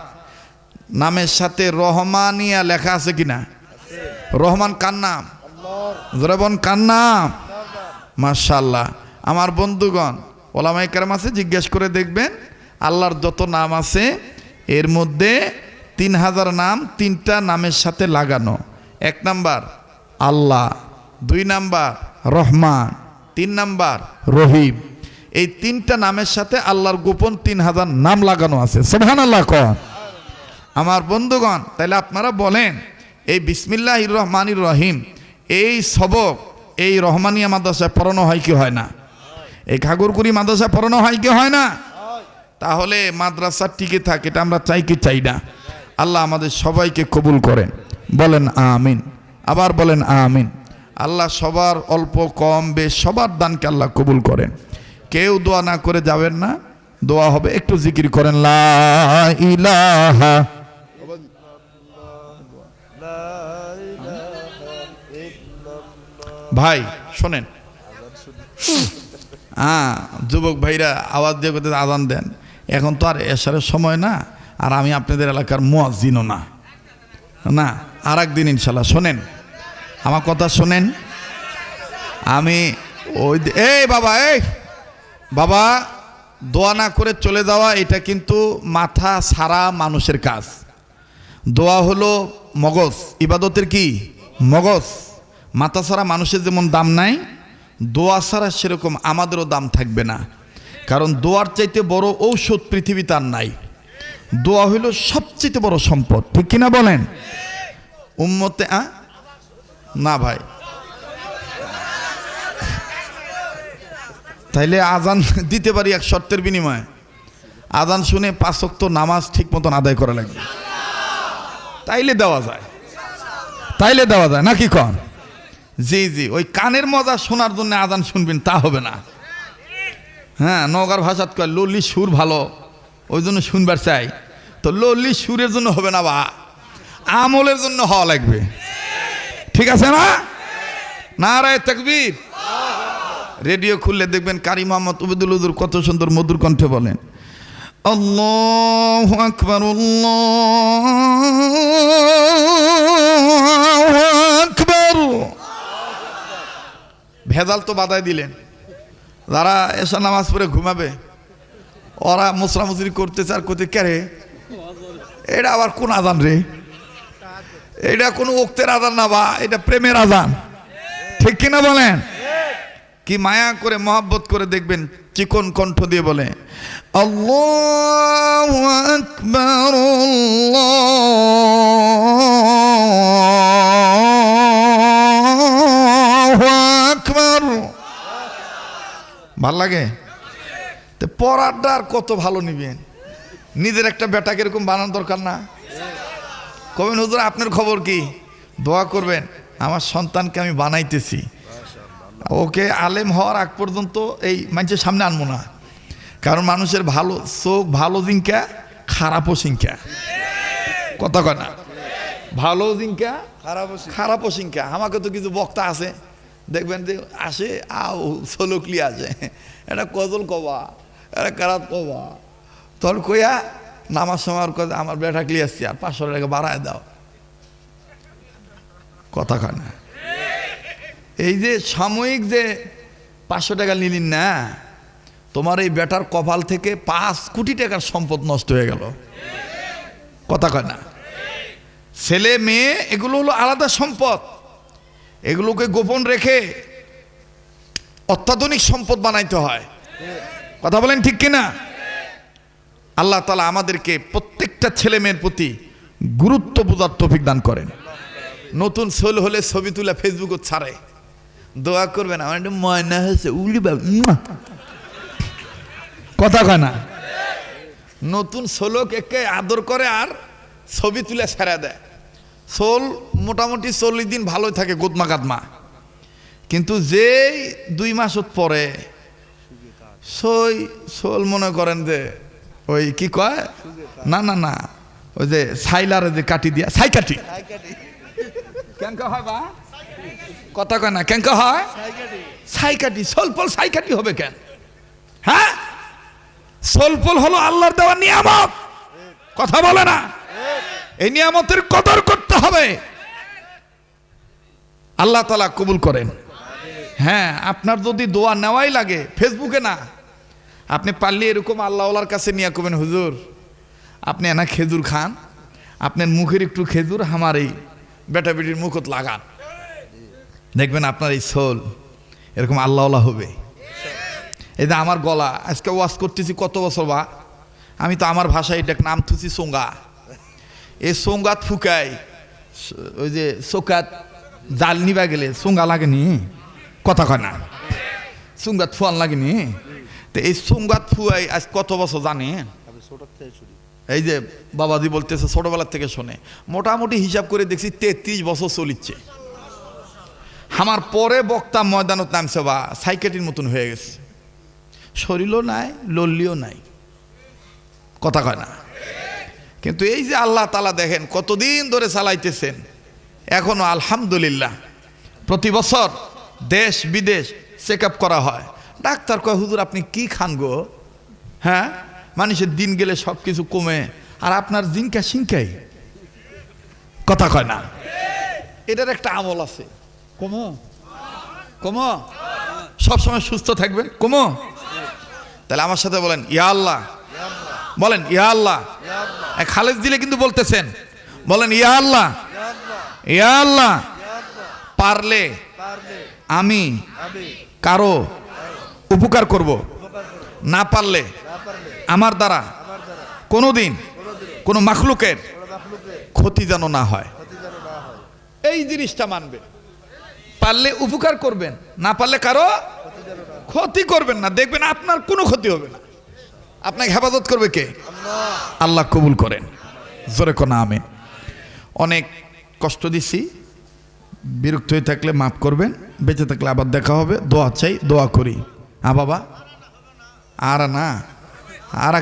নামের সাথে রহমানিয়া লেখা আছে কিনা? রহমান কার নাম? জোরাবন কার নাম? মাশাআল্লাহ। আমার বন্ধুগণ, ওলামায়ে কেরাম আছে, জিজ্ঞেস করে দেখবেন, আল্লাহর যত নাম আছে এর মধ্যে 3000 নাম 3টা নামের সাথে লাগানো। 1 নাম্বার আল্লাহ, 2 নাম্বার রহমান, 3 নাম্বার রহিম। এই 3টা নামের সাথে আল্লাহর গোপন 3000 নাম লাগানো আছে। সুবহানাল্লাহ কন। আমার বন্ধুগণ, তাহলে আপনারা বলেন, এই বিসমিল্লাহির রহমানির রহিম এই সবক এই রহমানিয়া মাদ্রাসায় পড়ানো হয় কি হয় না? এই খাগড়াছড়ি মাদ্রাসায় পড়ানো হয় কি হয় না? তাহলে মাদ্রাসা টিকে থাকে, এটা আমরা চাই কি চাই না? আল্লাহ আমাদের সবাইকে কবুল করেন, বলেন আমিন। আবার বলেন আমিন। আল্লাহ সবার অল্প কম বেশ সবার দানকে আল্লাহ কবুল করেন। কেউ দোয়া না করে যাবেন না, দোয়া হবে। একটু জিকির করেন, লা ইলাহা। ভাই শোনেন, যুবক ভাইরা আওয়াজ দিয়ে করতে আজান দেন। এখন তো আর এশারের সময় না, আর আমি আপনাদের এলাকার মুয়াজ্জিনও না, না, আর একদিন ইনশাল্লাহ। শোনেন আমার কথা, শোনেন। আমি ওই এই বাবা দোয়া না করে চলে যাওয়া, এটা কিন্তু মাথা সারা মানুষের কাজ। দোয়া হলো মগজ, ইবাদতের কি মগজ। মাথা ছাড়া মানুষের যেমন দাম নাই, দোয়া ছাড়া সেরকম আমাদেরও দাম থাকবে না। কারণ দোয়ার চাইতে বড় ঔষধ পৃথিবীতে আর নাই। দোয়া হইল সবচেয়ে বড় সম্পদ, ঠিক কিনা বলেন? উম্মতে না ভাই, তাইলে আজান দিতে পারি এক শর্তের বিনিময়ে, আজান শুনে 5 ওয়াক্ত নামাজ ঠিক মতন আদায় করা লাগবে, তাইলে দেওয়া যায়, তাইলে দেওয়া যায় নাকি কন? জি জি, ওই কানের মজা শোনার জন্য আজান শুনবেন তা হবে না। হ্যাঁ, নগর ভাষাত কয় লল্লি সুর ভালো, ওই জন্য শুনবার চাই, তো লল্লি সুরের জন্য হবে না, বা আমলের জন্য হওয়া লাগবে, ঠিক আছে না? নারায়ে তাকবীর। রেডিও খুললে দেখবেন কারি মোহাম্মদ উবেদুল হুজুর কত সুন্দর মধুর কণ্ঠে বলেন, আল্লাহু আকবার, আল্লাহু আকবার। ভেজাল তো বাধাই দিলেন, যারা এসা নামাজ পড়ে ঘুমাবে ওরা মুসরামুসরি করতেছে আর করতে, কে রে এটা আবার কোন আজান রে, এটা কোনো ওক্তের আজান না, বা এটা প্রেমের আজান, ঠিক কিনা বলেন? কি মায়া করে মহব্বত করে দেখবেন চিকন কণ্ঠ দিয়ে বলে আল্লাহু আকবার, আল্লাহু আকবার। ভাল লাগে তো পড়াটা আর কত ভালো নিবেন, নিজের একটা বেটাকে এরকম বানানোর দরকার না? কবেন হুজুর আপনার খবর কি, দোয়া করবেন আমার সন্তানকে আমি বানাইতেছি, ওকে আলেম হওয়ার আগ পর্যন্ত এই মানুষের সামনে আনবো না, কারণ মানুষের ভালো চোখ ভালো জিঙ্কা, খারাপও সিঙ্কা, কথা কয় না? ভালো জিঙ্কা খারাপও সিঙ্কা। আমাকে তো কিছু বক্তা আছে দেখবেন যে আসে আও সোলকলি আছে, এটা কজল কবা, এটা কারাত কবা, তোর কইয়া নামাজ সময় আমার বেটা ক্লি আসছি আর 500 টাকা বাড়ায় দাও, কথা কয় না? এই যে সাময়িক যে 500 টাকা নিলেন না, তোমার এই বেটার কপাল থেকে 5 কোটি টাকার সম্পদ নষ্ট হয়ে গেল, কথা কয় না? ছেলে মেয়ে এগুলো হলো আলাদা সম্পদ, এগুলোকে গোপন রেখে অত্যাধুনিক সম্পদ বানাইতে হয়, কথা বলেন ঠিক কিনা? আল্লাহ তাআলা আমাদেরকে প্রত্যেকটা ছেলে মেয়ের প্রতি গুরুত্ব বোঝার তৌফিক দান করেন। নতুন সোল হলে ছবি তুলে ফেসবুকে ছাড়ে, দোয়া করবেন আমার একটু ময়না হয়েছে উলি বাবা, কথা কয় না? নতুন সোলক একে আদর করে আর ছবি তুলে ছেড়ে দেয়। সোল মোটামুটি 40 দিন ভালোই থাকে গোদমা গাদমা, কিন্তু যেই 2 মাস পরে সোল মনে করেন যে ওই কি কয়, না না না, ওই যে সাইলারে যে কাটি দিয়া ছাই কাটি, কেন হয় বা, কথা কয় না? কেন হয় ছাই কাটি? সোলপল ছাই কাটি হবে কেন? হ্যাঁ, সোলপল হলো আল্লাহর দেওয়া নিয়ামত, কথা বলে না? এই নিয়ামতের কদর করতে হবে, আল্লাহ তাআলা কবুল করেন। হ্যাঁ, আপনার যদি দোয়া নেওয়াই লাগে ফেসবুকে না, আপনি পারলে এরকম আল্লাহওয়ালার কাছে নিয়ে কবেন হুজুর আপনি এনা খেজুর খান, আপনার মুখের একটু খেজুর আমার এই বেটা বেটির মুখত লাগান, দেখবেন আপনার এই সোল এরকম আল্লাহওয়ালা হবে। এই যে আমার গলা আজকে ওয়াজ করতেছি কত বছর, বা আমি তো আমার ভাষায় এটা নাম থুছি সোঙ্গা, এই সোঙ্গাত ফুকাই, ওই যে চোকাত জাল নিবা গেলে সোঙ্গা লাগেনি, কথা কয় না? সোঙ্গাত ফুয়ান লাগেনি, তো এই সোঙ্গাত ফুয়াই আজ কত বছর জানেন? এই যে বাবাজি বলতেছে ছোটবেলার থেকে শোনে, মোটামুটি হিসাব করে দেখছি 33 বছর চলিচ্ছে। আমার পরে বক্তা ময়দানত নামছে, বা সাইকেটির মতন হয়ে গেছে, শরীরও নাই লল্লিও নাই, কথা কয় না? কিন্তু এই যে আল্লাহ তাআলা দেখেন কতদিন ধরে চালাইতেছেন, এখনো আলহামদুলিল্লাহ প্রতি বছর দেশ বিদেশ চেক আপ করা হয়। ডাক্তার কয় হুজুর আপনি কি খান গো? হ্যাঁ, মানুষের দিন গেলে সব কিছু কমে, আর আপনার জিনকা সিংকাই, কথা কয় না? এটার একটা আমল আছে, কমো কমো, সবসময় সুস্থ থাকবেন, কমো। তাহলে আমার সাথে বলেন ইয়া আল্লাহ, বলেন ইয়া আল্লাহ, খালেজ দিলে কিন্তু বলতেছেন, বলেন ইয়া আল্লাহ, ইয়া আল্লাহ। পারলে আমি কারো উপকার করব, না পারলে আমার দ্বারা কোনোদিন কোনো মাখলুকের ক্ষতি যেন না হয়, এই জিনিসটা মানবে। পারলে উপকার করবেন, না পারলে কারো ক্ষতি করবেন না, দেখবেন আপনার কোনো ক্ষতি হবে না। আপনাকে হেফাজত করবে কে? আল্লাহ কবুল করেন, জোরে কোন আমিন। অনেক কষ্ট দিছি, বিরক্ত হয়ে থাকলে মাফ করবেন, বেঁচে থাকলে আবার দেখা হবে। দোয়া চাই, দোয়া করি। বাবা আর না, আর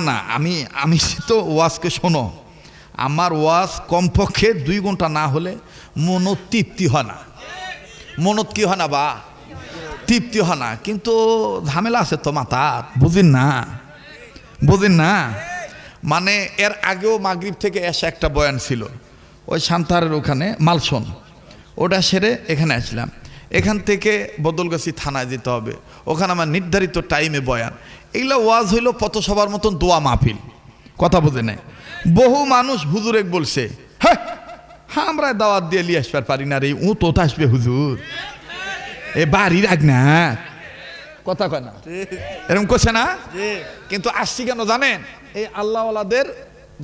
না, আমি তো ওয়াজকে শোনো, আমার ওয়াজ কমপক্ষে 2 ঘন্টা না হলে মনত তৃপ্তি হয় না। মনত কি হয় না বা তৃপ্তি হয় না, কিন্তু ঝামেলা আছে তো মাথার, বুঝেন না। মানে এর আগেও মাগরিব থেকে এসে একটা বয়ান ছিল ওই শান্তারের ওখানে মালসন, ওটা সেরে এখানে আসলাম। এখান থেকে বদলগাছি থানায় যেতে হবে, ওখানে আমার নির্ধারিত টাইমে বয়ান। এগুলো ওয়াজ হইল পথসভার মতন দোয়া মাহফিল, কথা বোঝে নাই। বহু মানুষ হুজুরে বলছে, হ্যাঁ আমরা দাওয়াত দিয়ে লিয়ে আসবার পারি না রে, ও তো আসবে হুজুর, এ বাড়ি রাখ না, কথা কয় না, এরকম করছে না। কিন্তু আসছি কেন জানেন? এই আল্লাহওয়ালাদের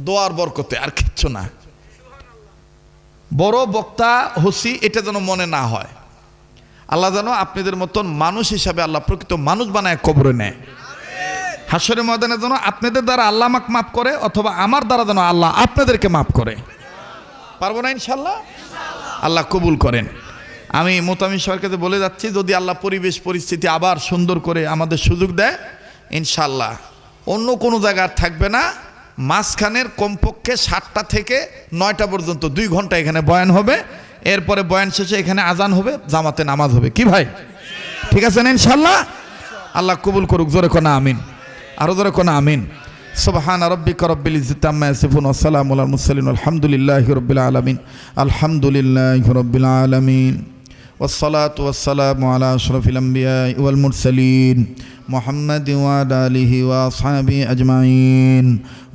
দোয়ার বরকতে, আর কিচ্ছু না। বড় বক্তা হসি এটা যেন মনে না হয়। আল্লাহ যেন আপনাদের মতন মানুষ হিসাবে আল্লাহ প্রকৃত মানুষ বানায় কবরে নেয়। হাসরের ময়দানে যেন আপনাদের দ্বারা আল্লাহ আমাকে মাফ করে, অথবা আমার দ্বারা যেন আল্লাহ আপনাদেরকে মাফ করে। পারবো না ইনশাল্লাহ? আল্লাহ কবুল করেন। আমি মোতামিম সরকারকে বলে যাচ্ছি, যদি আল্লাহ পরিবেশ পরিস্থিতি আবার সুন্দর করে আমাদের সুযোগ দেয়, ইনশাল্লাহ অন্য কোনো জায়গা থাকবে না, মাঝখানের কমপক্ষে 7টা থেকে 9টা পর্যন্ত 2 ঘন্টা এখানে বয়ান হবে। এরপরে বয়ান শেষে এখানে আজান হবে, জামাতে নামাজ হবে। কি ভাই, ঠিক আছে না ইনশাল্লাহ? আল্লাহ কবুল করুক, জোরে কোনা আমিন, আরো জোরে কোনা আমিন। সুবহান রাব্বিকা রাব্বিল ইজ্জাতি আম্মা ইয়াসিফুন ওয়া সালামুন আলাল মুরসালিন আলহামদুলিল্লাহি রাব্বিল আলামিন। আলহামদুলিল্লাহি রাব্বিল আলামিন والصلاة والسلام على أشرف الأنبياء والمرسلين محمد وعلى آله وأصحابه أجمعين.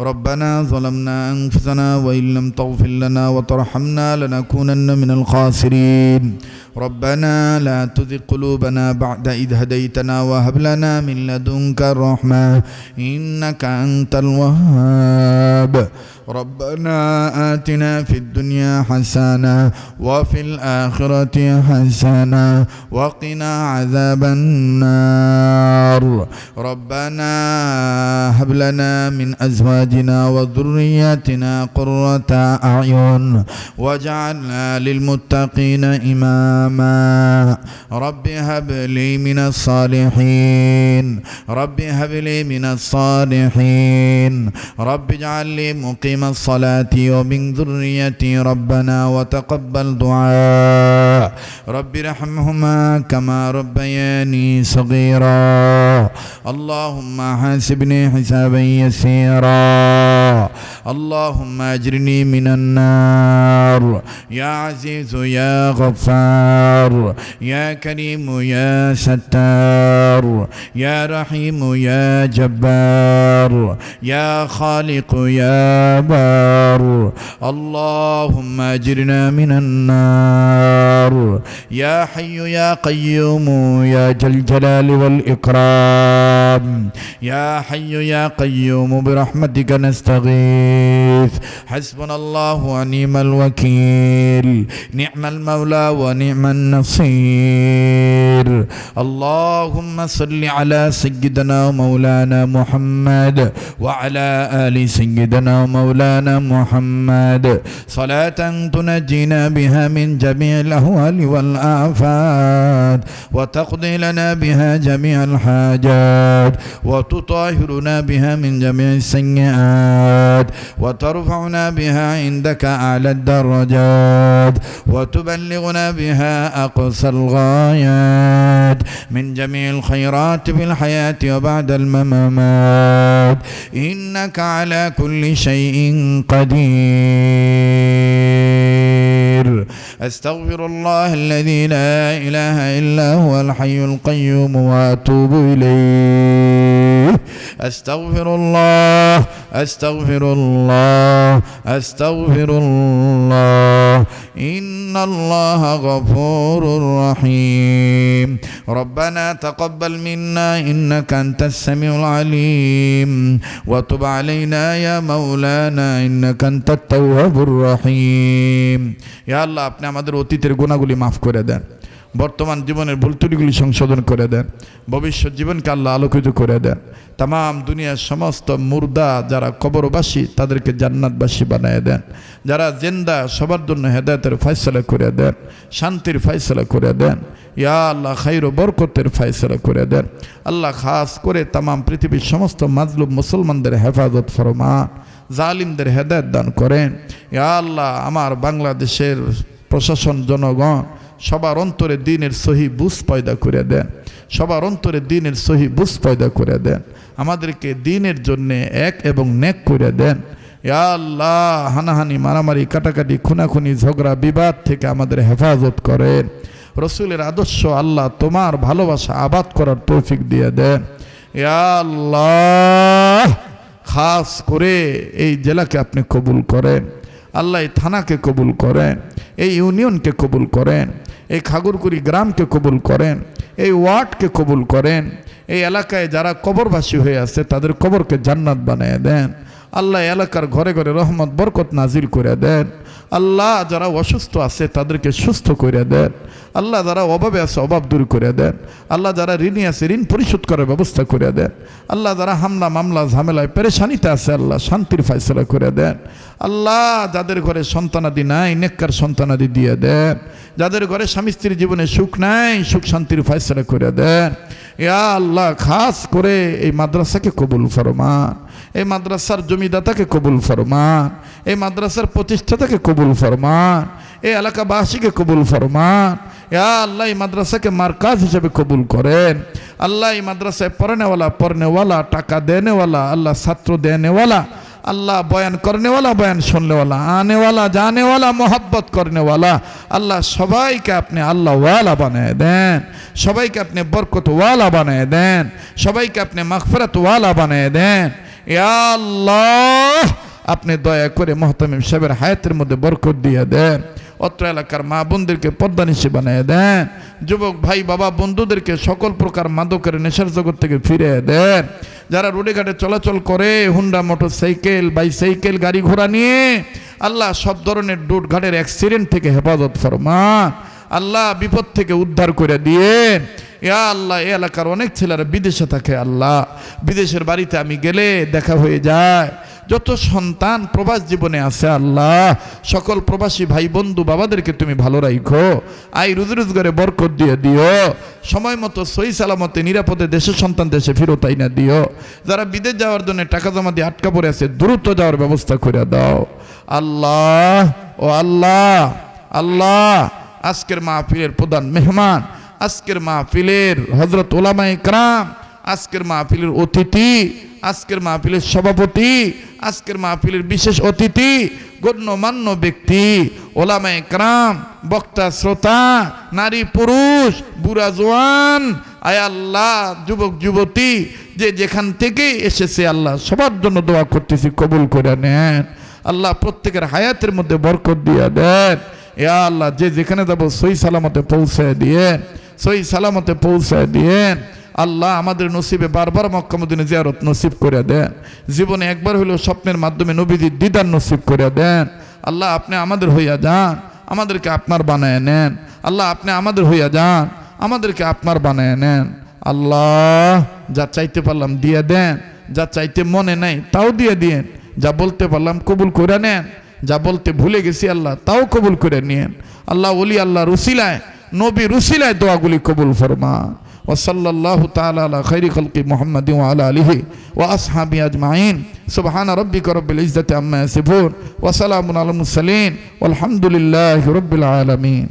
ربنا ظلمنا أنفسنا وإن لم تغفر لنا وترحمنا لنكونن من الخاسرين. ربنا لا تزغ قلوبنا بعد إذ هديتنا وهب لنا من لدنك الرحمة إنك أنت الوهاب. ربنا آتنا في الدنيا حسنة وفي الآخرة حسنة وقنا عذاب النار. ربنا هب لنا من أزواجنا وذرياتنا قرة أعين واجعلنا للمتقين إماما. رب هب لي من الصالحين، رب هب لي من الصالحين، رب اجعل لي مقيم الصلاة ومن ذريتي ربنا وتقبل دعاء. رب ارحمهما كما ربياني صغيرا. اللهم حاسبني حسابا يسيرا. اللهم اجرني من النار. يا عزيز يا غفار، يا كريم يا ستار، يا رحيم يا جبار، يا خالق يا بار. اللهم اجرنا من النار. يا حي يا قيوم يا ذا الجلال والإكرام. يا حي يا قيوم برحمتك نستغيث. حسبنا الله ونعم الوكيل، نعم المولى ونعم النصير. اللهم صل على سيدنا مولانا محمد وعلى آل سيدنا مولانا محمد صلاة تنجينا بها من جميع الأهوال والآفات وتقضي لنا بها جميع الحاجات وتطهرنا بها من جميع السيئات وترفعنا بها عندك أعلى الدرجات وتبلغنا بها أقصى الغايات من جميع الخيرات في الحياة وبعد الممات إنك على كل شيء قدير. أستغفر الله الذي لا إله إلا هو الحي القيوم وأتوب إليه. أستغفر الله أستغفر الله أستغفر الله. إن ইন্নাল্লাহা গফুরুর রহিম। রব্বানা তাকাব্বাল মিন্না ইন্নাকা আনতাস সামিউল আলিম ওয়া তুব আলাইনা ইয়া মাওলানা ইন্নাকা আনতাত তাওয়াবুর রহিম। ইয়া আল্লাহ, আপনি আমাদের অতীতের গুনাহগুলি মাফ করে দেন, বর্তমান জীবনের ভুল ত্রুটিগুলি সংশোধন করে দেন, ভবিষ্যৎ জীবনকে আল্লাহ আলোকিত করে দেন। তামাম দুনিয়ার সমস্ত মুর্দা যারা কবরবাসী তাদেরকে জান্নাতবাসী বানিয়ে দেন, যারা জিন্দা সবার জন্য হেদায়েতের ফয়সালা করে দেন, শান্তির ফয়সালা করে দেন। ইয়া আল্লাহ, খাইর ও বরকতের ফয়সালা করে দেন। আল্লাহ, খাস করে তামাম পৃথিবীর সমস্ত মাজলুম মুসলমানদের হেফাজত ফরমান, জালিমদের হেদায়েত দান করেন। ইয়া আল্লাহ, আমার বাংলাদেশের প্রশাসন, জনগণ সবার অন্তরে দ্বীনের সহি বুঝ পয়দা করে দেন, সবার অন্তরে দ্বীনের সহি বুঝ পয়দা করে দেন। আমাদেরকে দ্বীনের জন্য এক এবং নেক করে দেন। ইয়া আল্লাহ, হানাহানি, মারামারি, কাটাকাটি, খুনাখুনি, ঝগড়া, বিবাদ থেকে আমাদের হেফাজত করেন। রসুলের আদর্শ আল্লাহ তোমার ভালোবাসা আবাদ করার তৌফিক দিয়ে দেন। ইয়া আল্লাহ, খাস করে এই জেলাকে আপনি কবুল করেন। আল্লাহ, এই থানাকে কবুল করেন, এই ইউনিয়নকে কবুল করেন, এই খাগরকুড়ি গ্রামকে কবুল করেন, এই ওয়ার্ডকে কবুল করেন। এই এলাকায় যারা কবরবাসী হয়ে আছে তাদের কবরকে জান্নাত বানিয়ে দেন। আল্লাহ, এলাকার ঘরে ঘরে রহমত বরকত নাজিল করে দেন। আল্লাহ, যারা অসুস্থ আছে তাদেরকে সুস্থ করে দেন। আল্লাহ, যারা অভাবে আছে অভাব দূর করে দেন। আল্লাহ, যারা ঋণী আছে ঋণ পরিশোধ করার ব্যবস্থা করে দেন। আল্লাহ, যারা হামলা মামলা ঝামেলায় পেরেশানিতে আছে আল্লাহ শান্তির ফয়সালা করে দেন। আল্লাহ, যাদের ঘরে সন্তানাদি নাই নেককার সন্তানাদি দিয়ে দেন। যাদের ঘরে স্বামী স্ত্রীর জীবনে সুখ নাই সুখ শান্তির ফয়সালা করে দেন। ইয়া আল্লাহ, খাস করে এই মাদ্রাসাকে কবুল ফরমান, এই মাদ্রাসার জমিদাতাকে কবুল ফরমান, এই মাদ্রাসার প্রতিষ্ঠাতাকে কবুল ফরমান, এই এলাকাবাসীকে কবুল ফরমান। ইয়া আল্লাহ, এই মাদ্রাসাকে মারকাজ হিসেবে কবুল করেন। আল্লাহ, এই মাদ্রাসায় পড়নেওয়ালা, টাকা দেনেওয়ালা, আল্লাহ ছাত্র দেনেওয়ালা, আল্লাহ বয়ান করনেওয়ালা, বয়ান শুননেওয়ালা, আনেওয়ালা, জানেওয়ালা, মোহাব্বত করনেওয়ালা, আল্লাহ সবাইকে আপনি আল্লাহ ওয়ালা বানিয়ে দেন, সবাইকে আপনি বরকত ওয়ালা বানিয়ে দেন, সবাইকে আপনি মাগফিরাত ওয়ালা বানিয়ে দেন। ইয়া আল্লাহ, আপনি দয়া করে মুহতামিম সাহেবের হায়াতের মধ্যে বরকত দিয়ে দেন। অত্র এলাকার মা বোনদেরকে পর্দানিশী বানিয়ে দেন। যুবক ভাই বাবা বন্ধুদেরকে সকল প্রকার মাদকের নেশার জগৎ থেকে ফিরিয়ে দেন। যারা রোডে ঘাটে চলাচল করে হুন্ডা, মোটরসাইকেল, বাইসাইকেল, গাড়ি ঘোড়া নিয়ে আল্লাহ সব ধরনের রোড ঘাটের অ্যাক্সিডেন্ট থেকে হেফাজত ফরমান। আল্লাহ, বিপদ থেকে উদ্ধার করে দিয়েন। ইয়া আল্লাহ, এই এলাকার অনেক ছেলেরা বিদেশে থাকে। আল্লাহ, বিদেশের বাড়িতে আমি গেলে দেখা হয়ে যায়। যত সন্তান প্রবাস জীবনে আছে আল্লাহ সকল প্রবাসী ভাই বন্ধু বাবাদেরকে তুমি ভালো রাখো, আই রুজি রোজগারে বরকত দিয়ে দিও, সময় মতো সহি সালামতে নিরাপদে দেশের সন্তান দেশে ফেরত আইনা দিও। যারা বিদেশ যাওয়ার জন্য টাকা জমা দিয়ে আটকা পড়ে আছে দ্রুত যাওয়ার ব্যবস্থা করে দাও। আল্লাহ, ও আল্লাহ, আল্লাহ, আজকের মাহফিলের প্রধান মেহমান, আজকের মাহফিলের হযরত উলামায়ে কেরাম, আজকের মাহফিলের অতিথি, আজকের মাহফিলের সভাপতি, আজকের মাহফিলের বিশেষ অতিথি, গণ্যমান্য ব্যক্তি, উলামায়ে কেরাম, বক্তা শ্রোতা, নারী পুরুষ, বুড়া জওয়ান, আয় আল্লাহ, যুবক যুবতী, যে যেখান থেকে এসেছে আল্লাহ সবার জন্য দোয়া করতেছি, কবুল করে নেন। আল্লাহ, প্রত্যেকের হায়াতের মধ্যে বরকত দিয়ে দেন। ইয়া আল্লাহ, যে যেখানে যাবো সহি সালামতে পৌঁছায় দিয়েন, সহি সালামতে পৌঁছায় দিয়েন। আল্লাহ, আমাদের নসিবে বারবার মক্কা মদিনা জিয়ারত নসিব করে দেন। জীবনে একবার হলেও স্বপ্নের মাধ্যমে নবীজির দিদার নসিব করে দেন। আল্লাহ, আপনি আমাদের হইয়া যান, আমাদেরকে আপনার বানায় নেন। আল্লাহ, আপনি আমাদের হইয়া যান, আমাদেরকে আপনার বানায় নেন। আল্লাহ, যা চাইতে পারলাম দিয়ে দেন, যা চাইতে মনে নাই তাও দিয়ে দিয়েন, যা বলতে পারলাম কবুল করে নেন, যা বলতে ভুলে গেছি আল্লাহ তাও কবুল করে নিয়েন। আল্লাহ, ওলি আল্লাহ রুসিলায়, নবী রুসিলায় দোয়াগুলি কবুল ফরমান। وصلى الله تعالى على خير خلق محمد وعلى آله وأصحابه أجمعين سبحان ربك رب العزة عما يصفون وسلام على المرسلين والحمد لله رب العالمين.